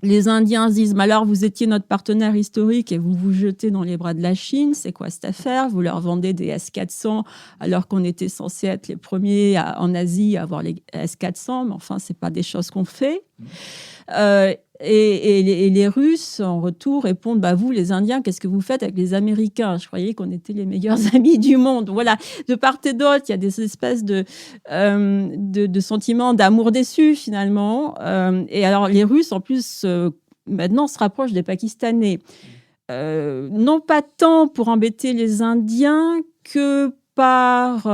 Les Indiens se disent, mais alors vous étiez notre partenaire historique et vous vous jetez dans les bras de la Chine, c'est quoi cette affaire? Vous leur vendez des S-400 alors qu'on était censé être les premiers en Asie à avoir les S-400, mais enfin, ce n'est pas des choses qu'on fait. Et les Russes, en retour, répondent, bah vous, les Indiens, qu'est-ce que vous faites avec les Américains? Je croyais qu'on était les meilleurs amis du monde. Voilà, de part et d'autre, il y a des espèces de sentiments d'amour déçu, finalement. Et alors, les Russes, en plus, maintenant, se rapprochent des Pakistanais. Non pas tant pour embêter les Indiens que par...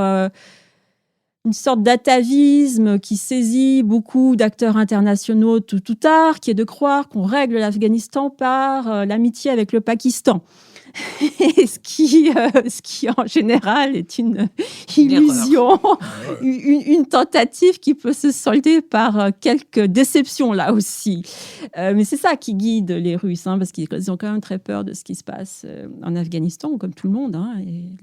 une sorte d'atavisme qui saisit beaucoup d'acteurs internationaux tout ou tard, qui est de croire qu'on règle l'Afghanistan par l'amitié avec le Pakistan. ce qui en général est une illusion, une tentative qui peut se solder par quelques déceptions là aussi. Mais c'est ça qui guide les Russes, parce qu'ils ont quand même très peur de ce qui se passe en Afghanistan, comme tout le monde.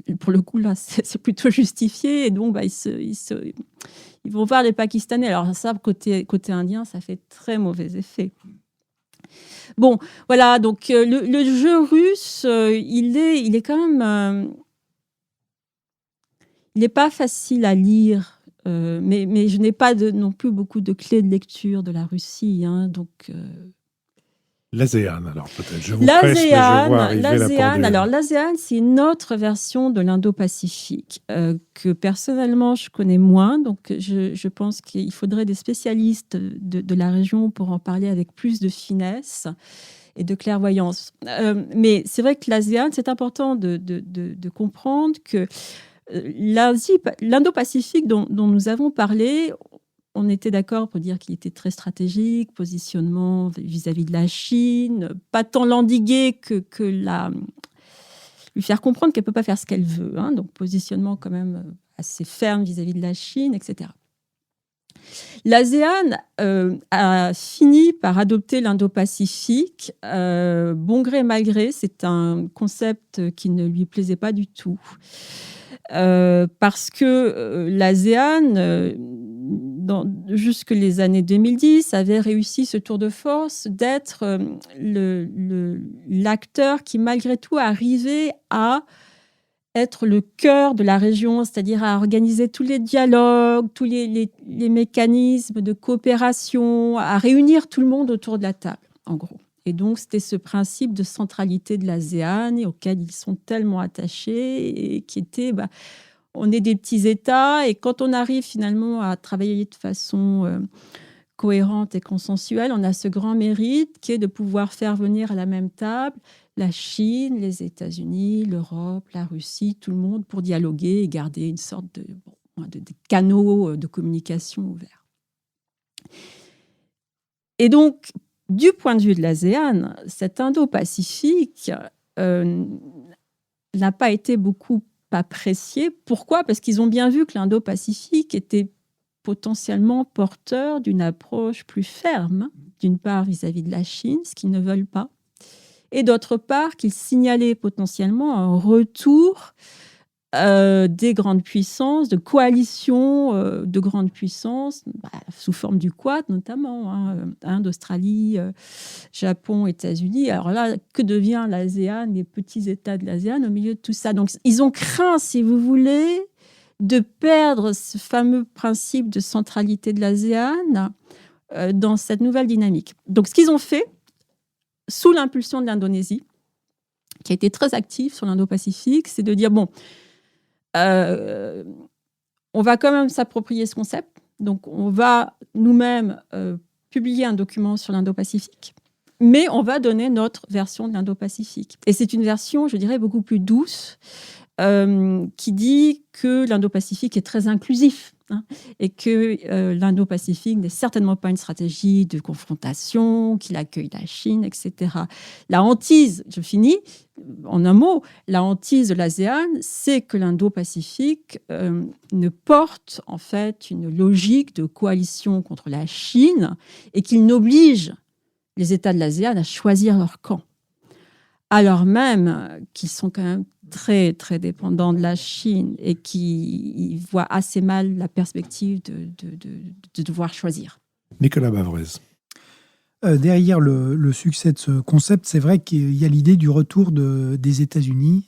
Et pour le coup, là, c'est plutôt justifié. Et donc, ils vont voir les Pakistanais. Alors ça, côté indien, ça fait très mauvais effet. Bon, voilà, donc le jeu russe, il est quand même... il n'est pas facile à lire, mais je n'ai pas non plus beaucoup de clés de lecture de la Russie, donc... L'ASEAN, alors peut-être. Je vous presse, mais je vois arriver la pendule. Alors, l'ASEAN, c'est une autre version de l'Indo-Pacifique que personnellement, je connais moins. Donc, je pense qu'il faudrait des spécialistes de la région pour en parler avec plus de finesse et de clairvoyance. Mais c'est vrai que l'ASEAN, c'est important de comprendre que l'Indo-Pacifique dont nous avons parlé... On était d'accord pour dire qu'il était très stratégique, positionnement vis-à-vis de la Chine, pas tant l'endiguer que lui faire comprendre qu'elle ne peut pas faire ce qu'elle veut. Donc, positionnement quand même assez ferme vis-à-vis de la Chine, etc. L'ASEAN a fini par adopter l'Indo-Pacifique, bon gré mal gré. C'est un concept qui ne lui plaisait pas du tout. Parce que l'ASEAN, jusque les années 2010, avait réussi ce tour de force d'être l'acteur qui, malgré tout, arrivait à être le cœur de la région, c'est-à-dire à organiser tous les dialogues, tous les mécanismes de coopération, à réunir tout le monde autour de la table, en gros. Et donc, c'était ce principe de centralité de l'ASEAN auquel ils sont tellement attachés et qui était, on est des petits États et quand on arrive finalement à travailler de façon cohérente et consensuelle, on a ce grand mérite qui est de pouvoir faire venir à la même table la Chine, les États-Unis, l'Europe, la Russie, tout le monde pour dialoguer et garder une sorte de canaux de communication ouverts. Et donc, du point de vue de l'ASEAN, cet Indo-Pacifique n'a pas été beaucoup apprécié. Pourquoi ? Parce qu'ils ont bien vu que l'Indo-Pacifique était potentiellement porteur d'une approche plus ferme, d'une part vis-à-vis de la Chine, ce qu'ils ne veulent pas, et d'autre part qu'ils signalaient potentiellement un retour des grandes puissances, de coalitions de grandes puissances, sous forme du Quad notamment, Inde, Australie, Japon, États-Unis. Alors là, que devient l'ASEAN, les petits États de l'ASEAN au milieu de tout ça? Donc, ils ont craint, si vous voulez, de perdre ce fameux principe de centralité de l'ASEAN dans cette nouvelle dynamique. Donc, ce qu'ils ont fait, sous l'impulsion de l'Indonésie, qui a été très active sur l'Indo-Pacifique, c'est de dire, on va quand même s'approprier ce concept. Donc, on va nous-mêmes publier un document sur l'Indo-Pacifique, mais on va donner notre version de l'Indo-Pacifique. Et c'est une version, je dirais, beaucoup plus douce, qui dit que l'Indo-Pacifique est très inclusif, et que l'Indo-Pacifique n'est certainement pas une stratégie de confrontation, qu'il accueille la Chine, etc. La hantise, je finis en un mot, la hantise de l'ASEAN, c'est que l'Indo-Pacifique ne porte en fait une logique de coalition contre la Chine et qu'il n'oblige les États de l'ASEAN à choisir leur camp. Alors même qu'ils sont quand même très, très dépendants de la Chine et qui voient assez mal la perspective de devoir choisir. Nicolas Bavrez. Derrière le succès de ce concept, c'est vrai qu'il y a l'idée du retour des États-Unis,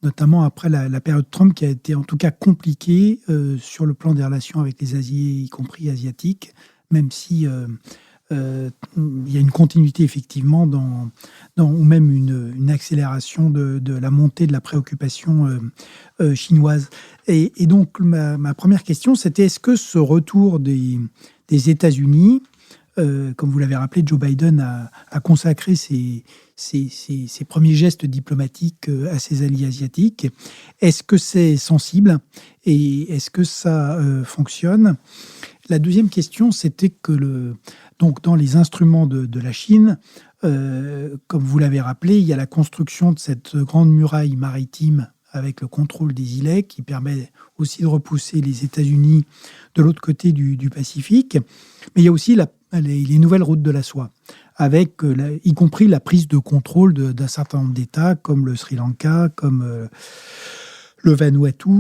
notamment après la période Trump, qui a été en tout cas compliquée sur le plan des relations avec les Asiés, y compris asiatiques, même si il y a une continuité effectivement ou même une accélération de la montée de la préoccupation chinoise. Et donc ma première question, c'était est-ce que ce retour des États-Unis, comme vous l'avez rappelé, Joe Biden a consacré ses premiers gestes diplomatiques à ses alliés asiatiques. Est-ce que c'est sensible et est-ce que ça fonctionne ? La deuxième question, c'était que donc dans les instruments de la Chine, comme vous l'avez rappelé, il y a la construction de cette grande muraille maritime avec le contrôle des îlets qui permet aussi de repousser les États-Unis de l'autre côté du Pacifique. Mais il y a aussi les nouvelles routes de la soie, avec y compris la prise de contrôle d'un certain nombre d'États, comme le Sri Lanka, comme le Vanuatu,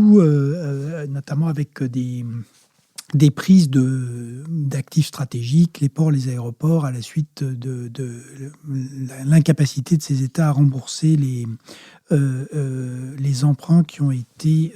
notamment avec des prises d'actifs stratégiques, les ports, les aéroports, à la suite de l'incapacité de ces États à rembourser les emprunts qui ont été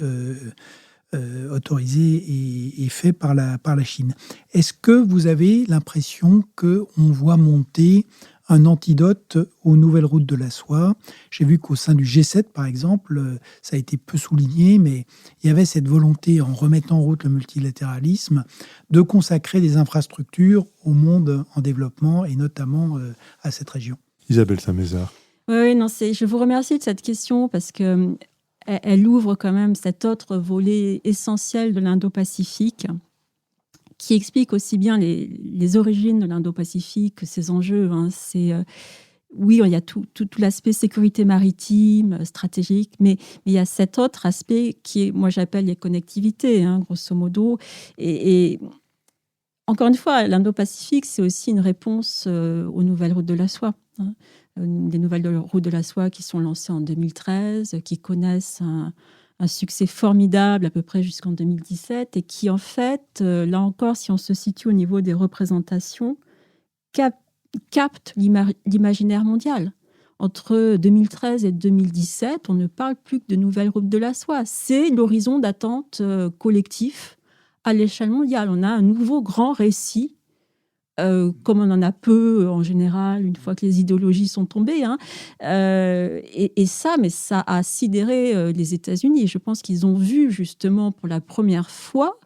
autorisés et faits par la Chine. Est-ce que vous avez l'impression qu'on voit monter un antidote aux nouvelles routes de la soie? J'ai vu qu'au sein du G7, par exemple, ça a été peu souligné, mais il y avait cette volonté, en remettant en route le multilatéralisme, de consacrer des infrastructures au monde en développement et notamment à cette région. Isabelle Saint-Mézard. Oui, non, je vous remercie de cette question parce que elle ouvre quand même cet autre volet essentiel de l'Indo-Pacifique qui explique aussi bien les origines de l'Indo-Pacifique que ses enjeux. Oui, il y a tout l'aspect sécurité maritime, stratégique, mais il y a cet autre aspect qui est, moi j'appelle les connectivités, grosso modo. Et encore une fois, l'Indo-Pacifique, c'est aussi une réponse aux nouvelles routes de la soie. Des nouvelles routes de la soie qui sont lancées en 2013, qui connaissent un succès formidable à peu près jusqu'en 2017 et qui, en fait, là encore, si on se situe au niveau des représentations, capte l'imaginaire mondial. Entre 2013 et 2017, on ne parle plus que de nouvelles routes de la soie. C'est l'horizon d'attente collectif à l'échelle mondiale. On a un nouveau grand récit, comme on en a peu en général une fois que les idéologies sont tombées. Et ça a sidéré les États-Unis. Je pense qu'ils ont vu justement pour la première fois,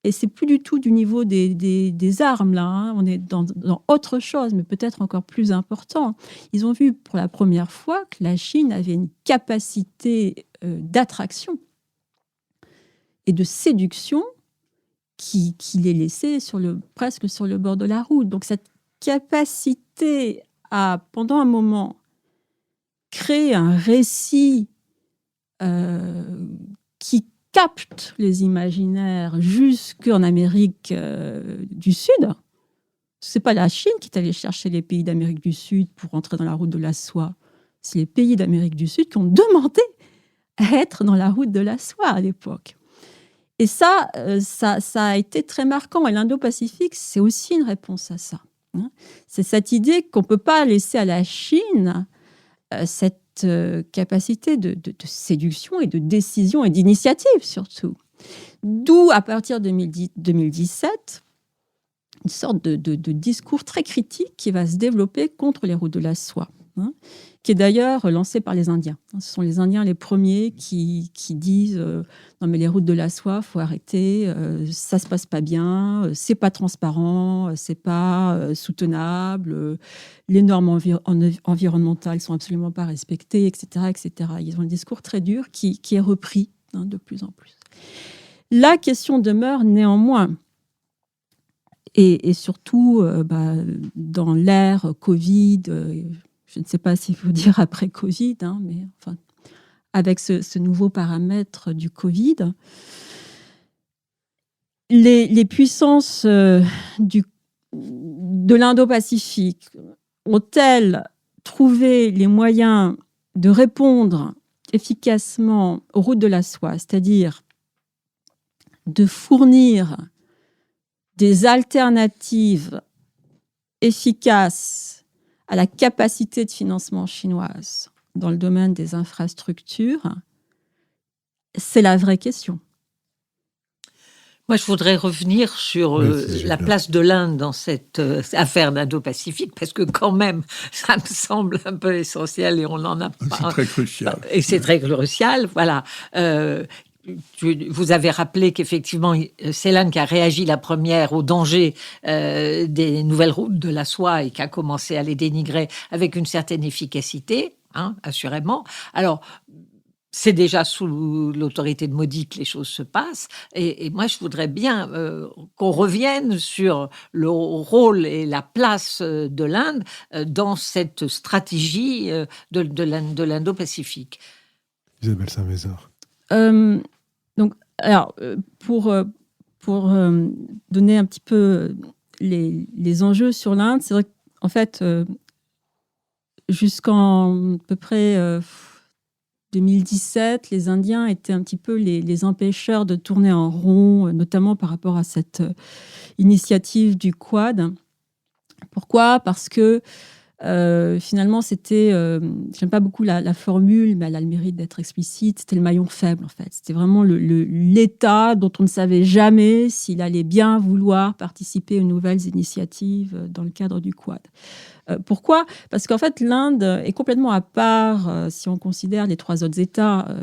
et c'est plus du tout du niveau des armes là, on est dans autre chose, mais peut-être encore plus important. Ils ont vu pour la première fois que la Chine avait une capacité d'attraction et de séduction qui les laissait presque sur le bord de la route. Donc cette capacité à, pendant un moment, créer un récit qui capte les imaginaires jusqu'en Amérique du Sud. Ce n'est pas la Chine qui est allée chercher les pays d'Amérique du Sud pour entrer dans la route de la soie. C'est les pays d'Amérique du Sud qui ont demandé à être dans la route de la soie à l'époque. Et ça a été très marquant. Et l'Indo-Pacifique, c'est aussi une réponse à ça. C'est cette idée qu'on ne peut pas laisser à la Chine cette capacité de séduction et de décision et d'initiative, surtout. D'où, à partir de 2017, une sorte de discours très critique qui va se développer contre les routes de la soie. hein, qui est d'ailleurs lancé par les Indiens. Ce sont les Indiens les premiers qui disent non mais les routes de la soie, faut arrêter, ça se passe pas bien, c'est pas transparent, c'est pas soutenable, les normes environnementales sont absolument pas respectées, etc., etc. Ils ont un discours très dur qui est repris de plus en plus. La question demeure néanmoins. Et surtout, dans l'ère Covid, je ne sais pas s'il faut dire après Covid, mais enfin, avec ce nouveau paramètre du Covid, les puissances de l'Indo-Pacifique ont-elles trouvé les moyens de répondre efficacement aux routes de la soie, c'est-à-dire de fournir des alternatives efficaces à la capacité de financement chinoise dans le domaine des infrastructures, c'est la vraie question. Moi, je voudrais revenir sur la place de l'Inde dans cette affaire d'Indo-Pacifique, parce que quand même, ça me semble un peu essentiel et on en a pas. C'est très crucial. Et c'est très crucial, voilà. Vous avez rappelé qu'effectivement, c'est l'Inde qui a réagi la première au danger des nouvelles routes de la soie et qui a commencé à les dénigrer avec une certaine efficacité, assurément. Alors, c'est déjà sous l'autorité de Modi que les choses se passent. Et moi, je voudrais bien qu'on revienne sur le rôle et la place de l'Inde dans cette stratégie de l'Indo-Pacifique. Isabelle Saint-Mézard. Pour donner un petit peu les enjeux sur l'Inde, c'est vrai qu'en fait, jusqu'en à peu près 2017, les Indiens étaient un petit peu les empêcheurs de tourner en rond, notamment par rapport à cette initiative du Quad. Pourquoi ? Parce que finalement, c'était, j'aime pas beaucoup la formule, mais elle a le mérite d'être explicite, c'était le maillon faible en fait. C'était vraiment l'État dont on ne savait jamais s'il allait bien vouloir participer aux nouvelles initiatives dans le cadre du Quad. Pourquoi ? Parce qu'en fait, l'Inde est complètement à part si on considère les trois autres États, à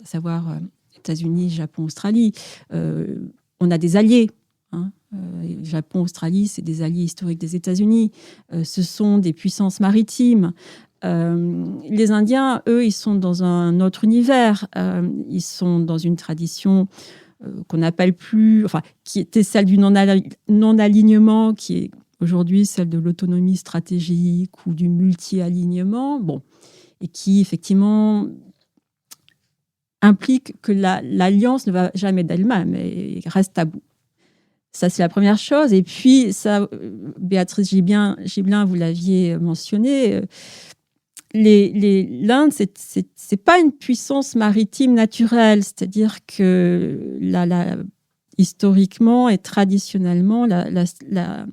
savoir États-Unis, Japon, Australie. On a des alliés. Japon, Australie, c'est des alliés historiques des États-Unis. Ce sont des puissances maritimes. Les Indiens, eux, ils sont dans un autre univers. Ils sont dans une tradition qu'on n'appelle plus, enfin, qui était celle du non-alignement, qui est aujourd'hui celle de l'autonomie stratégique ou du multi-alignement, et qui effectivement implique que l'alliance ne va jamais d'elle-même et reste tabou. Ça, c'est la première chose. Et puis, ça, Béatrice Gibelin, vous l'aviez mentionné, l'Inde, c'est pas une puissance maritime naturelle. C'est-à-dire que historiquement et traditionnellement, la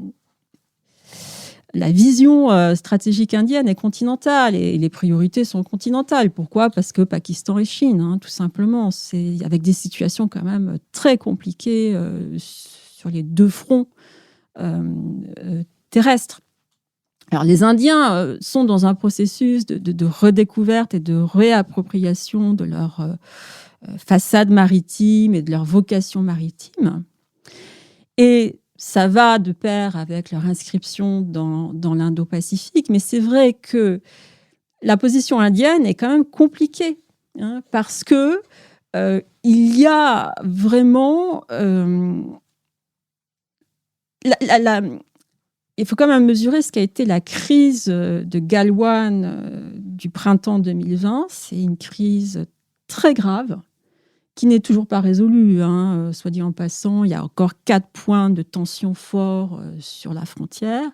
vision stratégique indienne est continentale et les priorités sont continentales. Pourquoi ? Parce que Pakistan et Chine, tout simplement. C'est avec des situations quand même très compliquées sur les deux fronts terrestres. Alors, les Indiens sont dans un processus de redécouverte et de réappropriation de leur façade maritime et de leur vocation maritime. Et ça va de pair avec leur inscription dans l'Indo-Pacifique, mais c'est vrai que la position indienne est quand même compliquée, parce que il y a vraiment... il faut quand même mesurer ce qu'a été la crise de Galwan du printemps 2020. C'est une crise très grave qui n'est toujours pas résolue. Soit dit en passant, il y a encore 4 points de tension forts sur la frontière.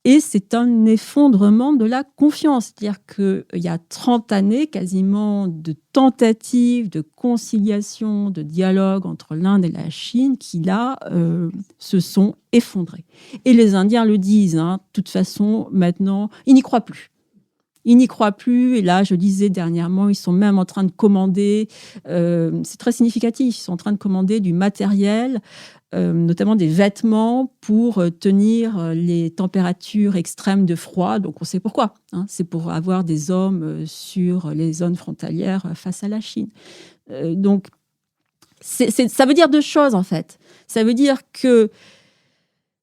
Et c'est un effondrement de la confiance. C'est-à-dire qu'il y a 30 années, quasiment, de tentatives de conciliation, de dialogue entre l'Inde et la Chine qui, là, se sont effondrées. Et les Indiens le disent. De toute façon, maintenant, ils n'y croient plus. Ils n'y croient plus. Et là, je disais dernièrement, ils sont même en train de commander, c'est très significatif, ils sont en train de commander du matériel, notamment des vêtements pour tenir les températures extrêmes de froid. Donc, on sait pourquoi. C'est pour avoir des hommes sur les zones frontalières face à la Chine. Donc, ça veut dire deux choses, en fait. Ça veut dire que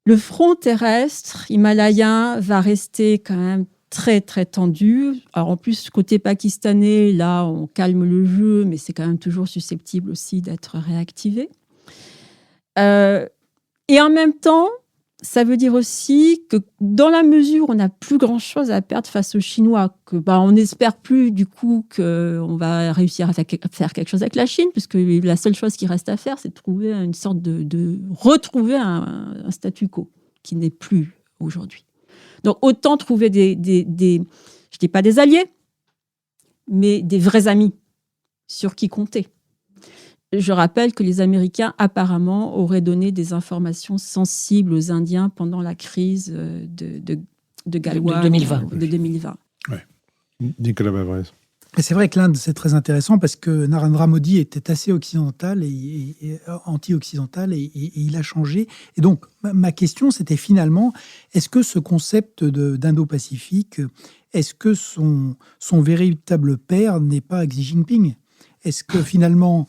le front terrestre himalayen va rester quand même très, très tendu. Alors, en plus, côté pakistanais, là, on calme le jeu, mais c'est quand même toujours susceptible aussi d'être réactivé. Et en même temps, ça veut dire aussi que dans la mesure où on n'a plus grand-chose à perdre face aux Chinois, que on n'espère plus du coup qu'on va réussir à faire quelque chose avec la Chine, puisque la seule chose qui reste à faire, c'est de trouver une sorte de retrouver un statu quo qui n'est plus aujourd'hui. Donc autant trouver je dis pas des alliés, mais des vrais amis sur qui compter. Je rappelle que les Américains, apparemment, auraient donné des informations sensibles aux Indiens pendant la crise de Galwan de 2020. Ouais. Nicolas Bavrez. Et c'est vrai que l'Inde, c'est très intéressant parce que Narendra Modi était assez occidental et anti-occidental et il a changé. Et donc, ma question, c'était finalement, est-ce que ce concept d'Indo-Pacifique, est-ce que son véritable père n'est pas Xi Jinping ? Est-ce que finalement,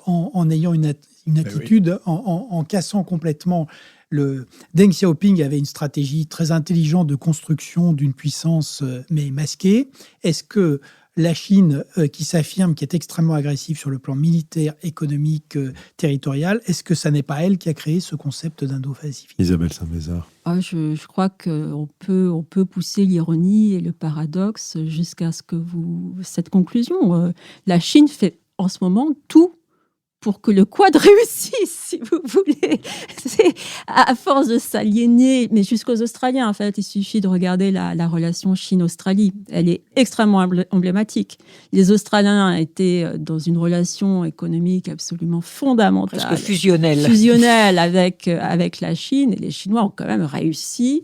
en ayant une attitude, en cassant complètement Deng Xiaoping avait une stratégie très intelligente de construction d'une puissance, mais masquée. Est-ce que la Chine, qui s'affirme, qui est extrêmement agressive sur le plan militaire, économique, territorial, est-ce que ça n'est pas elle qui a créé ce concept d'Indo-Pacifique ? Isabelle Saint-Mézard. Je crois qu'on peut pousser l'ironie et le paradoxe jusqu'à cette conclusion. La Chine fait en ce moment tout pour que le Quad réussisse, si vous voulez. C'est à force de s'aliéner, mais jusqu'aux Australiens, en fait, il suffit de regarder la relation Chine-Australie. Elle est extrêmement emblématique. Les Australiens étaient dans une relation économique absolument fondamentale. Presque fusionnelle. Fusionnelle avec la Chine. Et les Chinois ont quand même réussi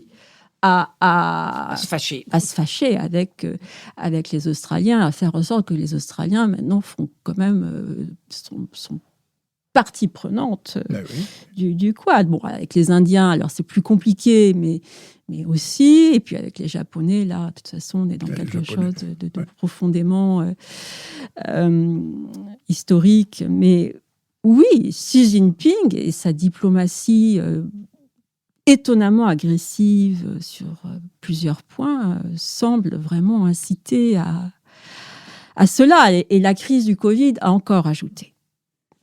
à se fâcher. À se fâcher avec les Australiens, à faire en sorte que les Australiens, maintenant, font quand même sont partie prenante du Quad. Bon, avec les Indiens, alors c'est plus compliqué, mais aussi, et puis avec les Japonais, là, de toute façon, on est dans quelque chose de profondément historique. Mais oui, Xi Jinping et sa diplomatie étonnamment agressive sur plusieurs points semble vraiment inciter à cela. Et la crise du Covid a encore ajouté.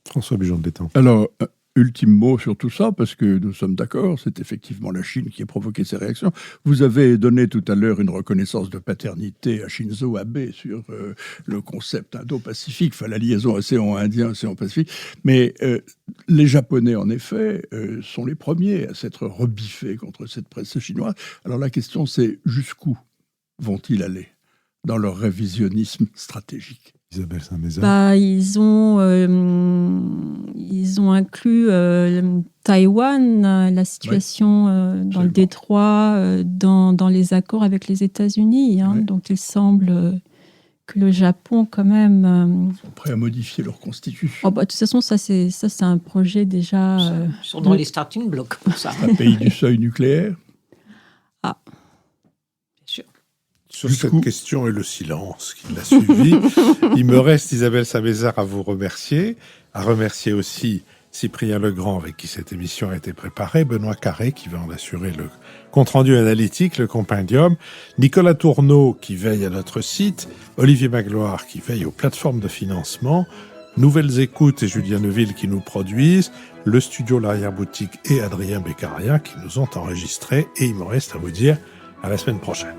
François Bujon de l'Étang. Alors, ultime mot sur tout ça, parce que nous sommes d'accord, c'est effectivement la Chine qui a provoqué ces réactions. Vous avez donné tout à l'heure une reconnaissance de paternité à Shinzo Abe sur le concept indo-pacifique, enfin la liaison océan Indien, océan Pacifique. Mais les Japonais, en effet, sont les premiers à s'être rebiffés contre cette presse chinoise. Alors la question, c'est jusqu'où vont-ils aller dans leur révisionnisme stratégique ? Isabelle Saint-Mézard. Ils ont inclus Taïwan, la situation dans le détroit, dans les accords avec les États-Unis. Donc il semble que le Japon, quand même... Ils sont prêts à modifier leur constitution. De toute façon, ça c'est un projet déjà... Ils sont dans les starting blocks pour ça. Un pays du seuil nucléaire. Bien sûr. Sur cette question et le silence qui l'a suivi, il me reste, Isabelle Saint-Mézard, à vous remercier, à remercier aussi Cyprien Legrand, avec qui cette émission a été préparée, Benoît Carré, qui va en assurer le compte-rendu analytique, le compendium, Nicolas Tourneau, qui veille à notre site, Olivier Magloire, qui veille aux plateformes de financement, Nouvelles Écoutes et Julien Neuville qui nous produisent, le studio L'Arrière-Boutique et Adrien Beccaria qui nous ont enregistrés, et il me reste à vous dire à la semaine prochaine.